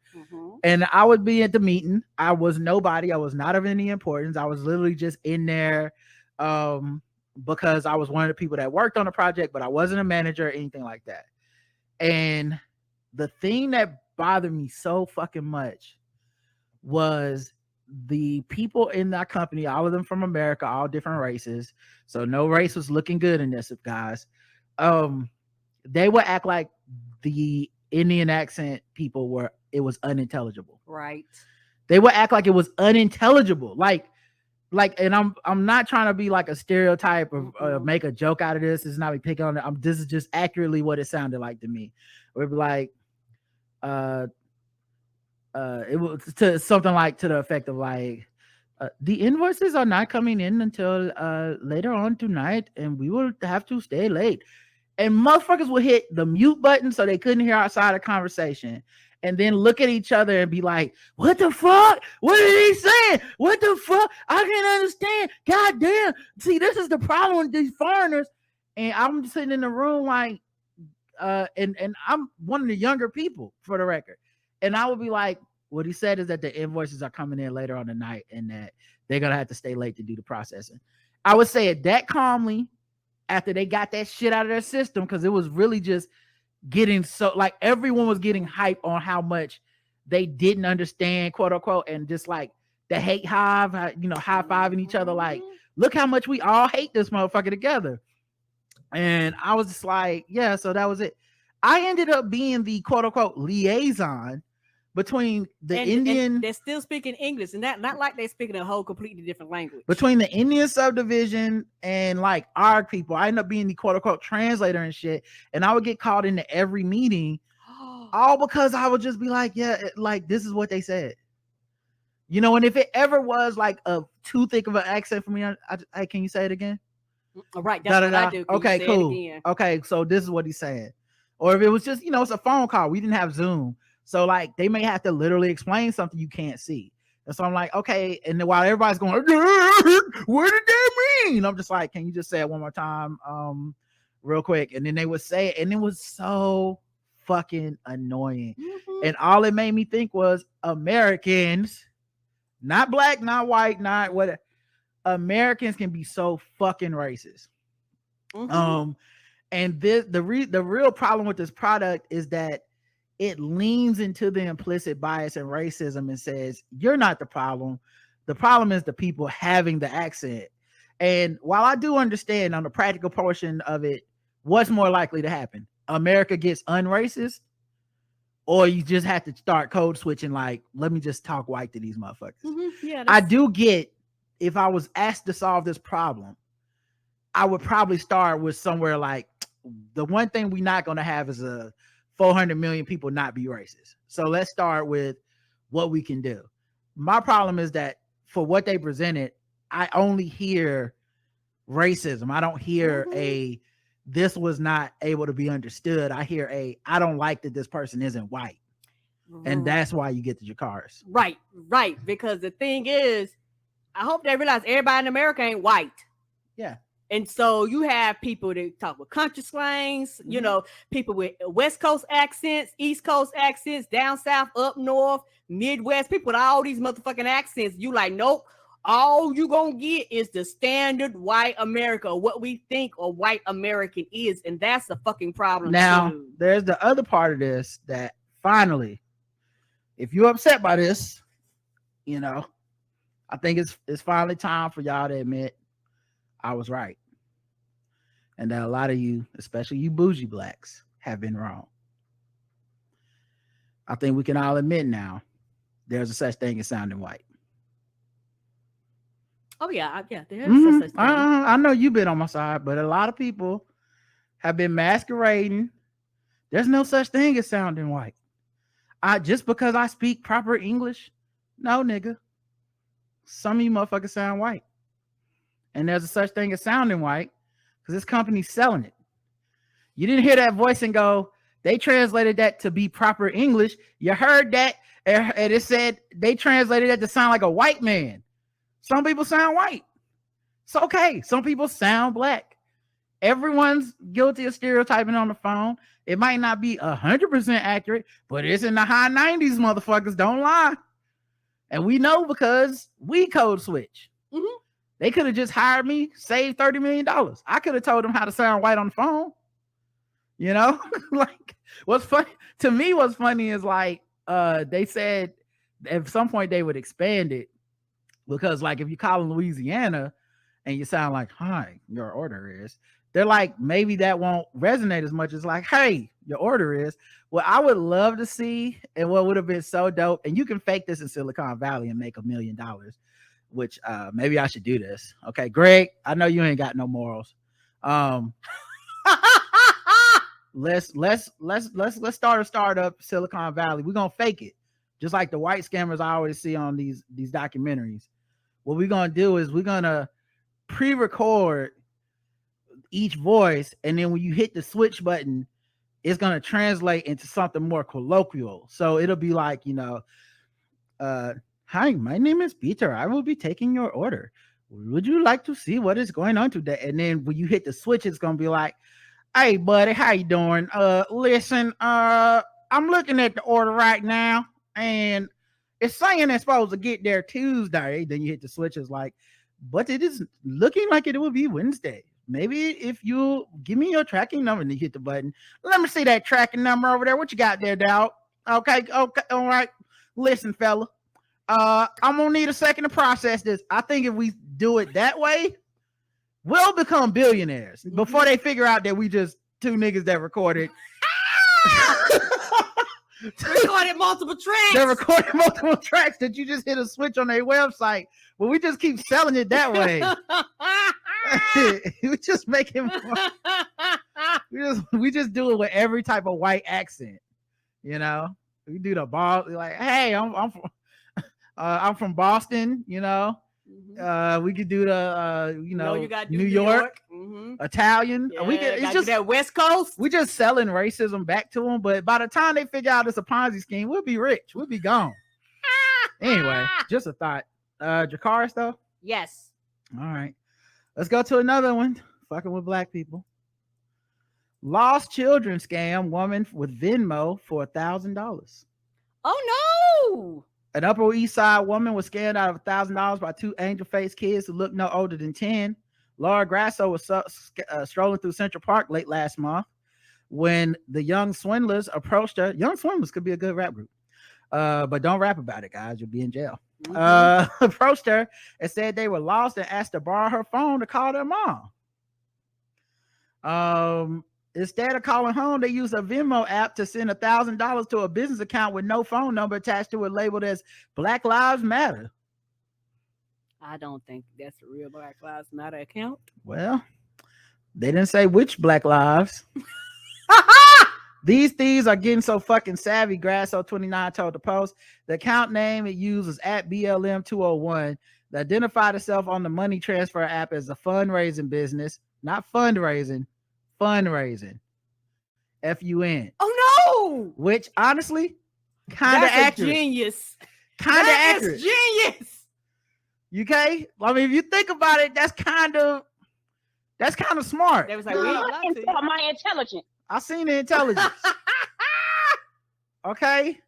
And I would be at the meeting. I was nobody. I was not of any importance. I was literally just in there because I was one of the people that worked on the project, but I wasn't a manager or anything like that. And the thing that bothered me so fucking much was the people in that company, all of them from America, all different races. So no race was looking good in this, guys. They would act like the Indian accent people were, it was unintelligible. Right. They would act like it was unintelligible. Like, and I'm not trying to be like a stereotype or make a joke out of this. It's not me picking on it. This is just accurately what it sounded like to me. We'd be like, it was to something like to the effect of like, the invoices are not coming in until later on tonight, and we will have to stay late. And motherfuckers would hit the mute button so they couldn't hear outside the conversation, and then look at each other and be like, "What the fuck? What is he saying? What the fuck? I can't understand. God damn! See, this is the problem with these foreigners." And I'm sitting in the room like, and I'm one of the younger people for the record. And I would be like, what he said is that the invoices are coming in later on the night and that they're going to have to stay late to do the processing. I would say it that calmly after they got that shit out of their system, because it was really just getting so, like, everyone was getting hype on how much they didn't understand, quote unquote, and just like the hate hive, high-fiving each other like, look how much we all hate this motherfucker together. And I was just like, yeah, so that was it. I ended up being the quote unquote liaison between the Indian. And they're still speaking English, and that not like they're speaking a whole completely different language. Between the Indian subdivision and like our people, I ended up being the quote unquote translator and shit. And I would get called into every meeting, all because I would just be like, yeah, like this is what they said. And if it ever was like a too thick of an accent for me, I can you say it again? All right, that's what I do. Okay, cool. Okay, so this is what he's saying. Or if it was just, it's a phone call. We didn't have Zoom. So like they may have to literally explain something you can't see. And so I'm like, okay. And then while everybody's going, what did that mean? I'm just like, can you just say it one more time? Real quick. And then they would say it, and it was so fucking annoying. And all it made me think was Americans, not black, not white, not what, Americans can be so fucking racist. And the real problem with this product is that it leans into the implicit bias and racism and says, you're not the problem. The problem is the people having the accent. And while I do understand on the practical portion of it, what's more likely to happen? America gets unracist, or you just have to start code switching, like, let me just talk white to these motherfuckers. Yeah, I do get, if I was asked to solve this problem, I would probably start with somewhere like, the one thing we're not going to have is a 400 million people not be racist. So let's start with what we can do. My problem is that for what they presented, I only hear racism. I don't hear this was not able to be understood. I hear I don't like that this person isn't white. And that's why you get the Jacars. Right. Because the thing is, I hope they realize everybody in America ain't white. Yeah. And so you have people that talk with country slangs, you know, people with West Coast accents, East Coast accents, down south, up north, Midwest, people with all these motherfucking accents. You like, nope, all you gonna get is the standard white America, what we think a white American is. And that's a fucking problem. Now, too. There's the other part of this that finally, if you're upset by this, you know, I think it's finally time for y'all to admit I was right. And that a lot of you, especially you bougie blacks, have been wrong. I think we can all admit now there's a such thing as sounding white. Oh, yeah. There is such thing. I know you've been on my side, but a lot of people have been masquerading. There's no such thing as sounding white. Just because I speak proper English, no, nigga. Some of you motherfuckers sound white. And there's a such thing as sounding white because this company's selling it. You didn't hear that voice and go, they translated that to be proper English. You heard that, and it said they translated that to sound like a white man. Some people sound white. It's okay. Some people sound black. Everyone's guilty of stereotyping on the phone. It might not be 100% accurate, but it's in the high 90s, motherfuckers. Don't lie. And we know because we code switch. They could have just hired me, saved $30 million. I could have told them how to sound white on the phone. You know, like what's funny to me, what's funny is like they said at some point they would expand it because, like, if you call in Louisiana and you sound like, hi, your order is, they're like, maybe that won't resonate as much as like, hey, your order is. What I would love to see, and what would have been so dope, and you can fake this in Silicon Valley and make $1 million, which maybe I should do this. Okay, Greg, I know you ain't got no morals. Let's start a startup, Silicon Valley. We're gonna fake it, just like the white scammers I always see on these documentaries. What we're gonna do is we're gonna pre-record each voice, and then when you hit the switch button, it's gonna translate into something more colloquial. So it'll be like, you know, hi, my name is Peter. I will be taking your order. Would you like to see what is going on today? And then when you hit the switch, it's gonna be like, hey buddy, how you doing? Listen, I'm looking at the order right now, and it's saying it's supposed to get there Tuesday. Then you hit the switch, it's like, but it is looking like it will be Wednesday. Maybe if you give me your tracking number, and you hit the button. Let me see that tracking number over there. What you got there, dog? Okay, all right. Listen, fella, I'm gonna need a second to process this. I think if we do it that way, we'll become billionaires before they figure out that we just two niggas that recorded. Recorded multiple tracks. They recorded multiple tracks that you just hit a switch on their website. But we just keep selling it that way. We just make it. We just do it with every type of white accent. You know, we do the ball like, hey, I'm from Boston. You know. We could do the you know, you New York. Italian. Yeah, We could, it's just that West Coast. We just selling racism back to them, but by the time they figure out it's a Ponzi scheme, we'll be rich. We'll be gone. Anyway, just a thought. Jakaris though? Yes. All right. Let's go to another one. Fucking with black people. Lost children scam woman with Venmo for $1,000. Oh no. An Upper East Side woman was scammed out of $1,000 by two angel-faced kids who looked no older than 10. Laura Grasso was strolling through Central Park late last month when the young swindlers approached her. Young Swindlers could be a good rap group, but don't rap about it, guys. You'll be in jail. approached her and said they were lost and asked to borrow her phone to call their mom. Instead of calling home, they used a Venmo app to send $1,000 to a business account with no phone number attached to it, labeled as Black Lives Matter. I don't think that's a real Black Lives Matter account. Well, they didn't say which Black Lives. These thieves are getting so fucking savvy, Grasso29 told the Post. The account name it uses at BLM201 that identified itself on the money transfer app as a fundraising business, not fundraising, fundraising. FUN. Oh no! Which honestly, kind of accurate. Genius. Kind of accurate. Genius. Okay? I mean, if you think about it, that's kind of smart. They was like, we ain't allowed to. My intelligence. I seen the intelligence. Okay?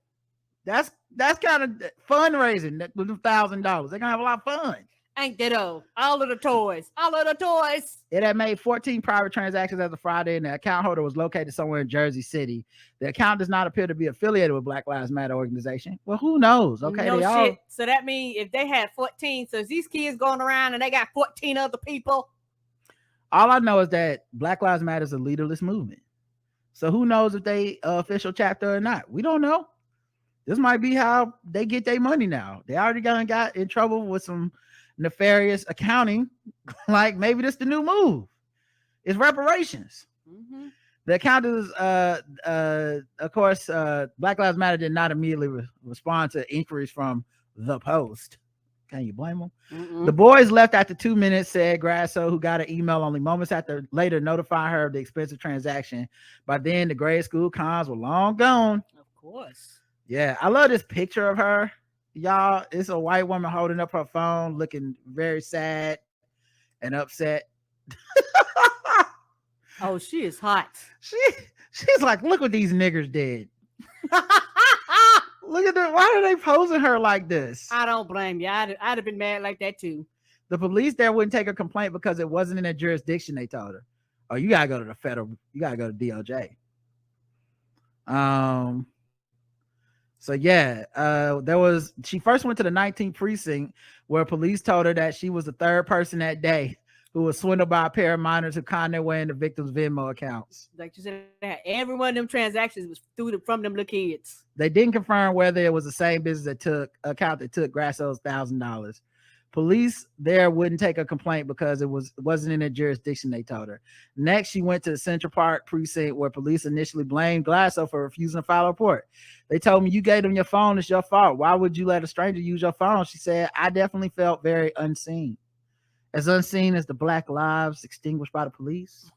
That's kind of fundraising with $1,000. They're gonna have a lot of fun. Ain't that all of the toys. All of the toys. It had made 14 private transactions as of Friday, and the account holder was located somewhere in Jersey City. The account does not appear to be affiliated with Black Lives Matter organization. Well, who knows? Okay, no they shit. all... So that means if they had 14, so these kids going around and they got 14 other people. All I know is that Black Lives Matter is a leaderless movement. So who knows if they official chapter or not? We don't know. This might be how they get their money now. They already got in trouble with some nefarious accounting. Like maybe this the new move. It's reparations. Mm-hmm. The account is of course Black Lives Matter did not immediately respond to inquiries from the Post. Can you blame them? Mm-mm. The boys left after 2 minutes, said Grasso, who got an email only moments later notifying her of the expensive transaction. By then, the grade school cons were long gone. Of course. Yeah, I love this picture of her. Y'all, it's a white woman holding up her phone, looking very sad and upset. Oh, she is hot. She's like, look what these niggers did. Look at them. Why are they posing her like this? I don't blame you. I'd have been mad like that too. The police there wouldn't take a complaint because it wasn't in their jurisdiction, they told her. Oh, you gotta go to the federal, you gotta go to DOJ. So yeah, she first went to the 19th precinct where police told her that she was the third person that day who was swindled by a pair of minors who conned their way into victims' Venmo accounts. Like you said, every one of them transactions was from them little kids. They didn't confirm whether it was the same business that took Grasso's $1,000. Police there wouldn't take a complaint because it wasn't in their jurisdiction, they told her. Next, she went to the Central Park precinct where police initially blamed Grasso for refusing to file a report. They told me, you gave them your phone, it's your fault. Why would you let a stranger use your phone? She said, I definitely felt very unseen. As unseen as the Black lives extinguished by the police.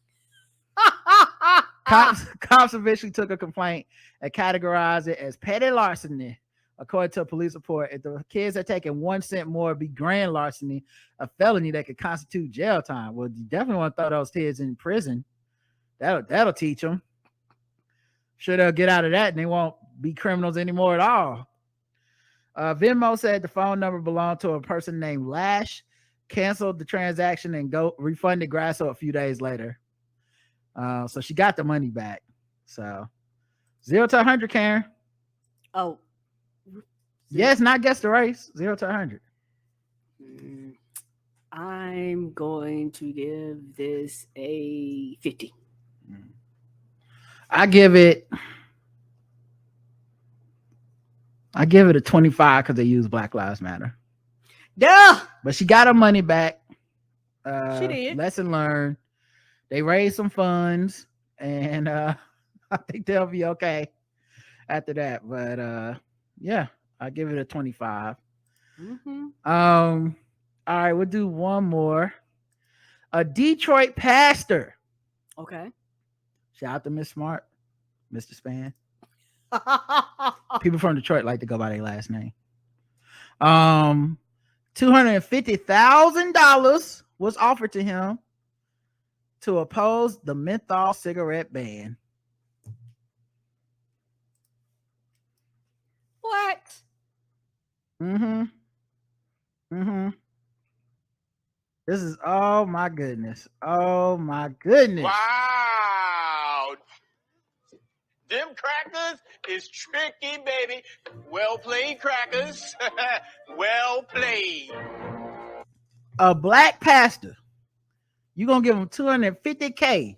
Cops eventually took a complaint and categorized it as petty larceny. According to a police report, if the kids are taking 1 cent more, it'd be grand larceny, a felony that could constitute jail time. Well, you definitely want to throw those kids in prison. That'll teach them. Sure, they'll get out of that and they won't be criminals anymore at all. Venmo said the phone number belonged to a person named Lash, canceled the transaction and refunded Grasso a few days later. So she got the money back. So 0 to 100, Karen. Oh. Yes, not guess the race. 0 to 100. I'm going to give this a 50. I give it a 25 because they use Black Lives Matter. Duh! But she got her money back. She did. Lesson learned. They raised some funds, and I think they'll be okay after that. But yeah, I give it a 25. Mm-hmm. All right, we'll do one more. A Detroit pastor. Okay. Shout out to Miss Smart, Mr. Span. People from Detroit like to go by their last name. $250,000 was offered to him to oppose the menthol cigarette ban. What? Mm-hmm. This is, oh my goodness. Oh my goodness. Wow. Them crackers is tricky, baby. Well played, crackers. Well played. A black pastor, you're gonna give him $250K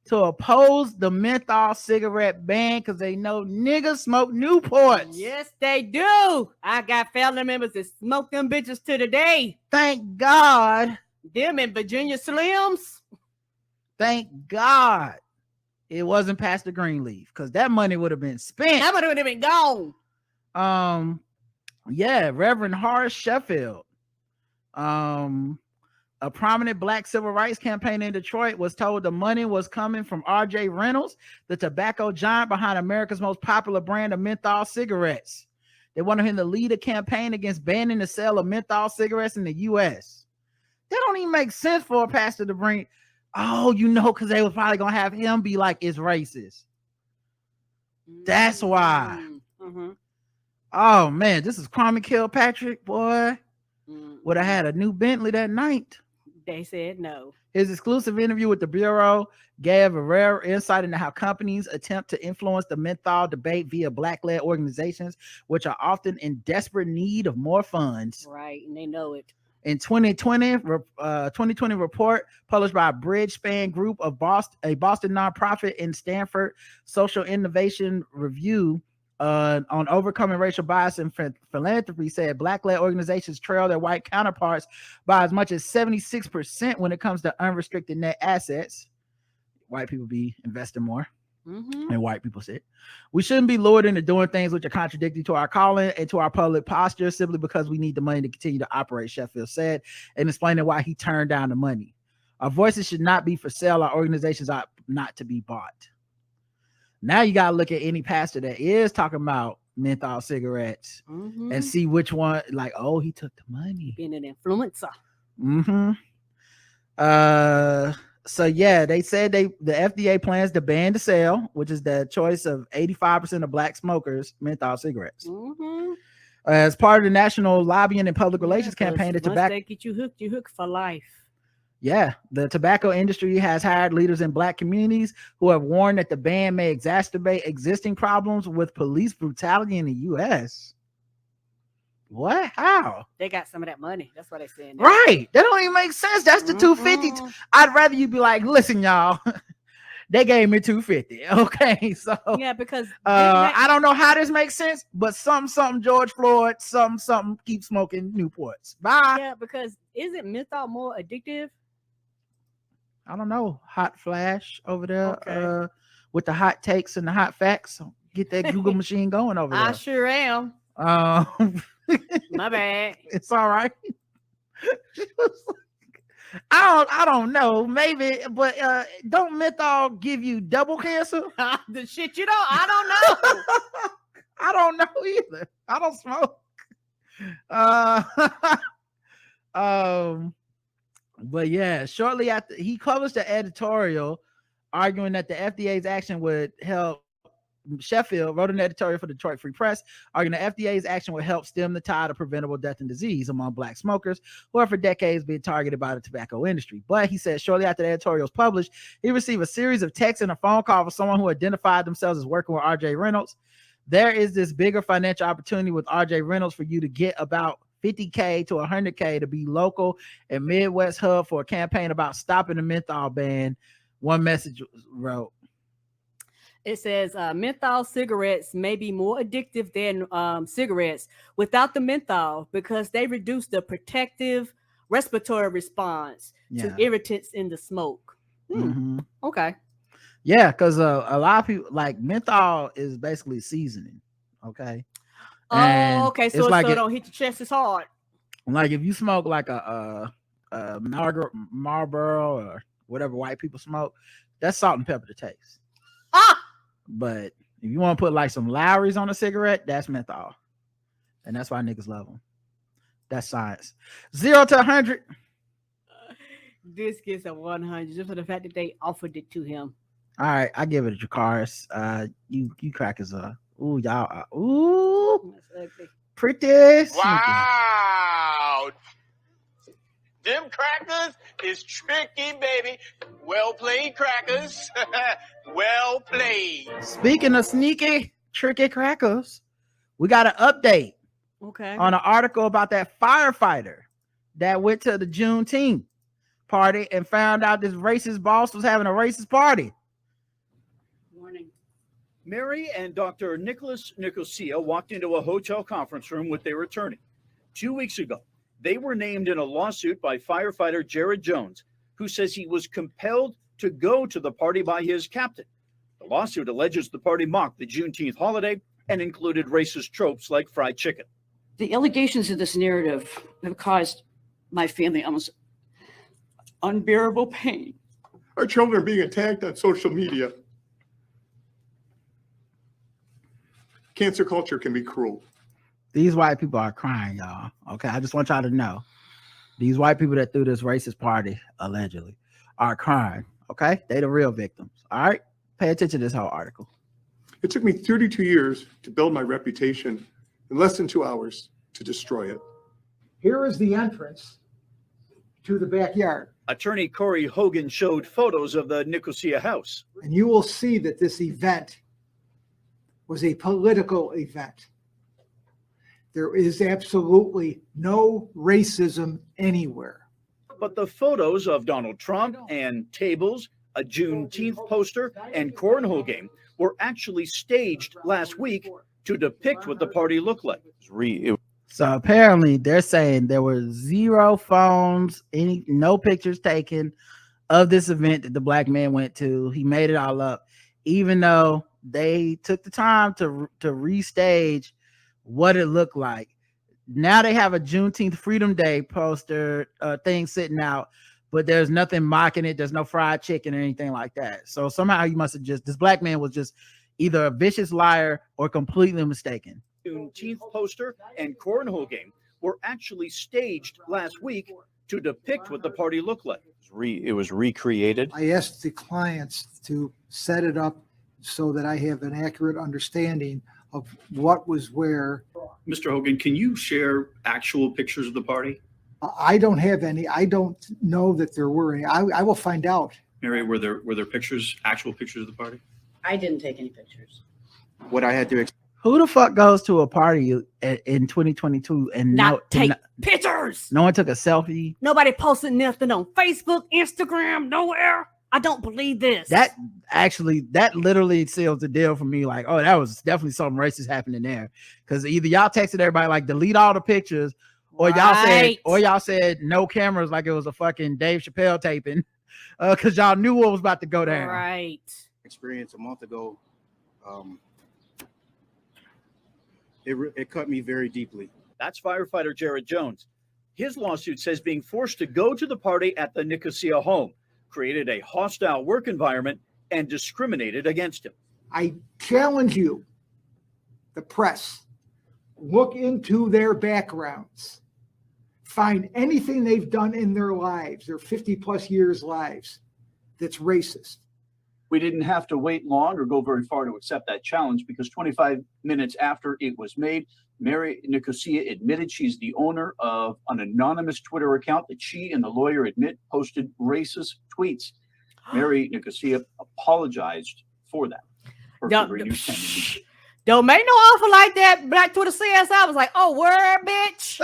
to oppose the menthol cigarette ban because they know niggas smoke Newports. Yes, they do. I got family members that smoke them bitches to the day. Thank God. Them and Virginia Slims. Thank God it wasn't Pastor Greenleaf, because that money would have been spent. That money would have been gone. Yeah, Reverend Horace Sheffield, a prominent black civil rights campaigner in Detroit, was told the money was coming from R.J. Reynolds, the tobacco giant behind America's most popular brand of menthol cigarettes. They wanted him to lead a campaign against banning the sale of menthol cigarettes in the U.S. That don't even make sense for a pastor to bring. Oh, because they were probably going to have him be like, it's racist. That's why. Mm-hmm. Oh, man, this is Kwame Kilpatrick, boy. Would have had a new Bentley that night. They said no. His exclusive interview with the Bureau gave a rare insight into how companies attempt to influence the menthol debate via black-led organizations, which are often in desperate need of more funds. Right, and they know it. In 2020 report published by a Bridgespan Group of a Boston nonprofit and Stanford Social Innovation Review on overcoming racial bias and philanthropy said black-led organizations trail their white counterparts by as much as 76% when it comes to unrestricted net assets. White people be investing more. And white people said, we shouldn't be lured into doing things which are contradictory to our calling and to our public posture simply because we need the money to continue to operate, Sheffield said, and explaining why he turned down the money. Our voices should not be for sale. Our organizations are not to be bought. Now you got to look at any pastor that is talking about menthol cigarettes and see which one, like, oh, he took the money. Being an influencer. So yeah, they said the FDA plans to ban the sale, which is the choice of 85% of black smokers, menthol cigarettes. As part of the national lobbying and public relations campaign, the tobacco they get you hooked for life. Yeah, the tobacco industry has hired leaders in black communities who have warned that the ban may exacerbate existing problems with police brutality in the U.S. What? How? They got some of that money. That's what they're saying. Right. That don't even make sense. That's the 250. I'd rather you be like, listen, y'all, they gave me 250. Okay. So yeah, because I don't know how this makes sense, but something George Floyd, something keep smoking Newports. Bye. Yeah, because isn't menthol more addictive? I don't know. Hot Flash over there with the hot takes and the hot facts. Get that Google machine going over there. I sure am. My bad. It's all right. I don't know. Maybe, but don't menthol give you double cancer? The shit I don't know. I don't know either. I don't smoke. But yeah, shortly after he published an editorial arguing that the FDA's action would help. Sheffield wrote an editorial for the Detroit Free Press arguing the FDA's action would help stem the tide of preventable death and disease among black smokers who have for decades been targeted by the tobacco industry. But he said shortly after the editorial was published, he received a series of texts and a phone call from someone who identified themselves as working with R.J. Reynolds. There is this bigger financial opportunity with R.J. Reynolds for you to get about $50K to $100K to be local and Midwest hub for a campaign about stopping the menthol ban. One message wrote. It says menthol cigarettes may be more addictive than cigarettes without the menthol because they reduce the protective respiratory response to irritants in the smoke. Okay. Yeah, because a lot of people like menthol is basically seasoning. Okay. Okay. So it don't hit your chest as hard. Like if you smoke like a Marlboro or whatever white people smoke, that's salt and pepper to taste. But if you want to put like some Lowry's on a cigarette, that's menthol. And that's why niggas love them. That's science. 0 to 100. This gets a 100 just for the fact that they offered it to him. All right, I give it a Jacars. You crackers are. Ooh, y'all are. Ooh. Pretty. Wow. Them crackers is tricky, baby. Well played, crackers. Well played. Speaking of sneaky, tricky crackers, we got an update on an article about that firefighter that went to the Juneteenth party and found out this racist boss was having a racist party. Mary and Dr. Nicholas Nicosia walked into a hotel conference room with their attorney. 2 weeks ago, they were named in a lawsuit by firefighter Jared Jones, who says he was compelled to go to the party by his captain. The lawsuit alleges the party mocked the Juneteenth holiday and included racist tropes like fried chicken. The allegations of this narrative have caused my family almost unbearable pain. Our children are being attacked on social media. Cancer culture can be cruel. These white people are crying, y'all. Okay, I just want y'all to know. These white people that threw this racist party, allegedly, are crying. Okay, they the real victims. All right, pay attention to this whole article. It took me 32 years to build my reputation, in less than 2 hours to destroy it. Here is the entrance to the backyard. Attorney Corey Hogan showed photos of the Nicosia house. And you will see that this event was a political event. There is absolutely no racism anywhere. But the photos of Donald Trump and tables, a Juneteenth poster, and cornhole game were actually staged last week to depict what the party looked like. So apparently they're saying there were 0 phones, no pictures taken of this event that the black man went to. He made it all up, even though they took the time to restage what it looked like. Now they have a Juneteenth Freedom Day poster thing sitting out, but there's nothing mocking it. There's no fried chicken or anything like that. So somehow you must have this black man was just either a vicious liar or completely mistaken. Juneteenth poster and cornhole game were actually staged last week to depict what the party looked like. It was recreated. I asked the clients to set it up so that I have an accurate understanding of what was where. Mr. Hogan, can you share actual pictures of the party? I don't have any. I don't know that there were any. I will find out. Mary, were there pictures, actual pictures of the party? I didn't take any pictures. What I had to Who the fuck goes to a party in 2022 and not take pictures? No one took a selfie. Nobody posted nothing on Facebook, Instagram, nowhere. I don't believe this. That literally seals the deal for me. Like, oh, that was definitely something racist happening there. Because either y'all texted everybody like delete all the pictures, or y'all said no cameras, like it was a fucking Dave Chappelle taping, because y'all knew what was about to go down. Right. Experience a month ago. It cut me very deeply. That's firefighter Jared Jones. His lawsuit says being forced to go to the party at the Nicosia home created a hostile work environment and discriminated against him. I challenge you, the press, look into their backgrounds. Find anything they've done in their lives, their 50 plus years lives, that's racist. We didn't have to wait long or go very far to accept that challenge, because 25 minutes after it was made, Mary Nicosia admitted she's the owner of an anonymous Twitter account that she and the lawyer admit posted racist tweets. Mary Nicosia apologized for that. Don't make no offer like that. Black Twitter says, I was like, oh, word, bitch.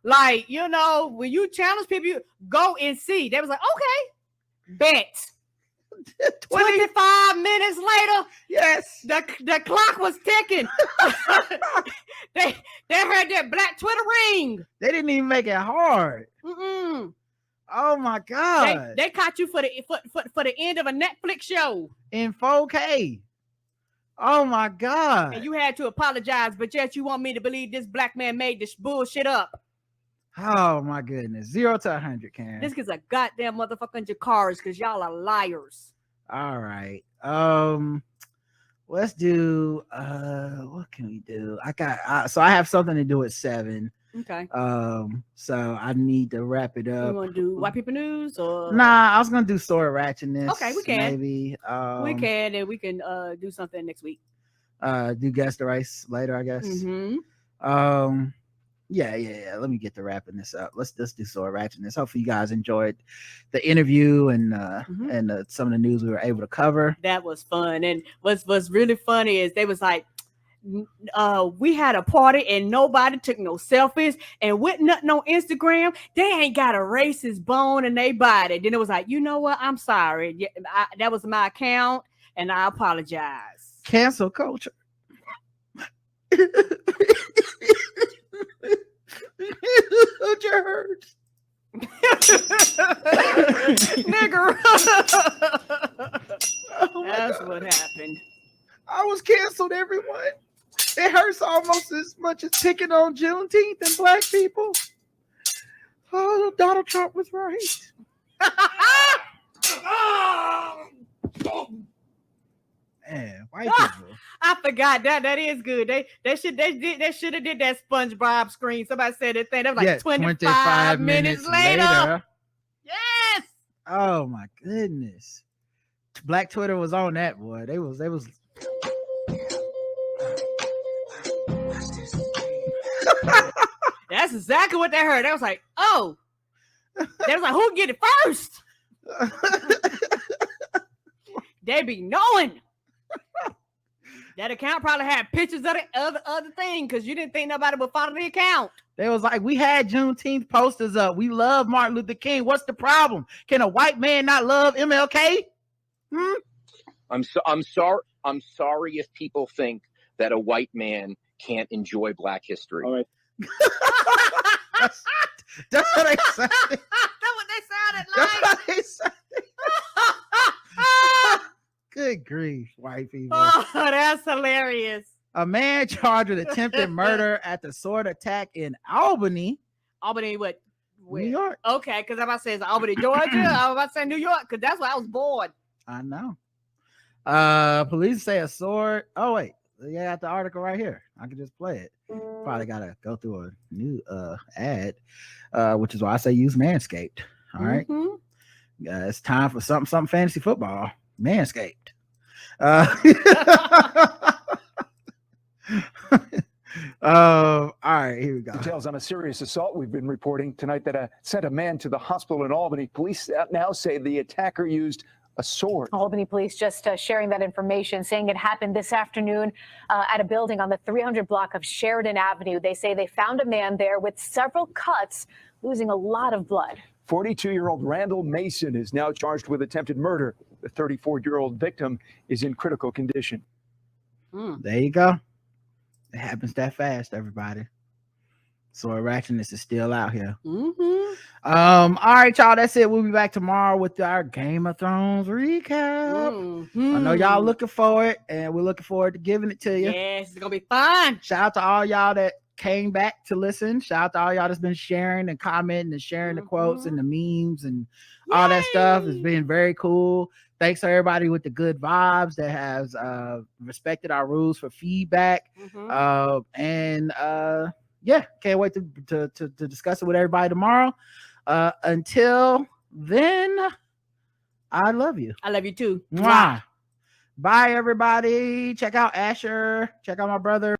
Like, you know, when you challenge people, you go and see. They was like, okay, bet. 25 minutes later, yes, the clock was ticking. they heard that black Twitter ring. They didn't even make it hard. Mm-mm. Oh my god! They caught you for the end of a Netflix show in 4K. Oh my god! And you had to apologize, but yet you want me to believe this black man made this bullshit up. Oh my goodness. 0 to 100, Karen. This is a goddamn motherfucking Jacars, because y'all are liars. All right. Let's do what can we do? I have something to do at 7. Okay. So I need to wrap it up. You want to do white people news or nah? I was gonna do sword ratchetness. Okay, we can. Maybe we can, and we can do something next week. Do guess the race later, I guess. Mm-hmm. Yeah. Let me get to wrapping this up. Let's just do sort of wrapping this. Hopefully you guys enjoyed the interview and some of the news we were able to cover. That was fun. And what's really funny is they was like, we had a party and nobody took no selfies and with nothing on Instagram. They ain't got a racist bone in their body. Then it was like, you know what? I'm sorry. Yeah, that was my account and I apologize. Cancel culture. It hurts. Nigger. That's what happened. I was canceled, everyone. It hurts almost as much as picking on Juneteenth and black people. Oh, Donald Trump was right. Man, white people. I forgot that is good. They should have did that SpongeBob screen. Somebody said that thing. That was like 25 minutes later. Yes. Oh my goodness. Black Twitter was on that, boy. They was That's exactly what they heard. They was like, oh. They was like, who get it first? They be knowing. That account probably had pictures of the other thing because you didn't think nobody would follow the account. They was like, we had Juneteenth posters up. We love Martin Luther King. What's the problem? Can a white man not love MLK? I'm sorry if people think that a white man can't enjoy Black history. All right. That's what they said. That's what they sounded like. That's what they said. Good grief, white people. Oh, that's hilarious. A man charged with attempted murder at the sword attack in Albany. Albany, what? New York. Okay, because I'm about to say, is it Albany, Georgia? I was about to say New York, because that's where I was born. I know. Police say a sword. Oh, wait. You got the article right here. I can just play it. Probably got to go through a new ad, which is why I say use Manscaped. All right. It's time for something fantasy football. Manscaped. All right, here we go. Details on a serious assault we've been reporting tonight that sent a man to the hospital in Albany. Police now say the attacker used a sword. Albany police just sharing that information, saying it happened this afternoon at a building on the 300 block of Sheridan Avenue. They say they found a man there with several cuts, losing a lot of blood. 42-year-old Randall Mason is now charged with attempted murder. The 34-year-old victim is in critical condition. There you go. It happens that fast, everybody. So ratchetness is still out here. All right, y'all. That's it. We'll be back tomorrow with our Game of Thrones recap. I know y'all looking for it, and we're looking forward to giving it to you. Yes, it's gonna be fun. Shout out to all y'all that came back to listen. Shout out to all y'all that's been sharing and commenting and sharing the quotes and the memes and all that stuff. It's been very cool. Thanks to everybody with the good vibes that has respected our rules for feedback. Yeah, can't wait to discuss it with everybody tomorrow. Until then, I love you. I love you too. Mwah. Bye, everybody. Check out Aasher. Check out my brother.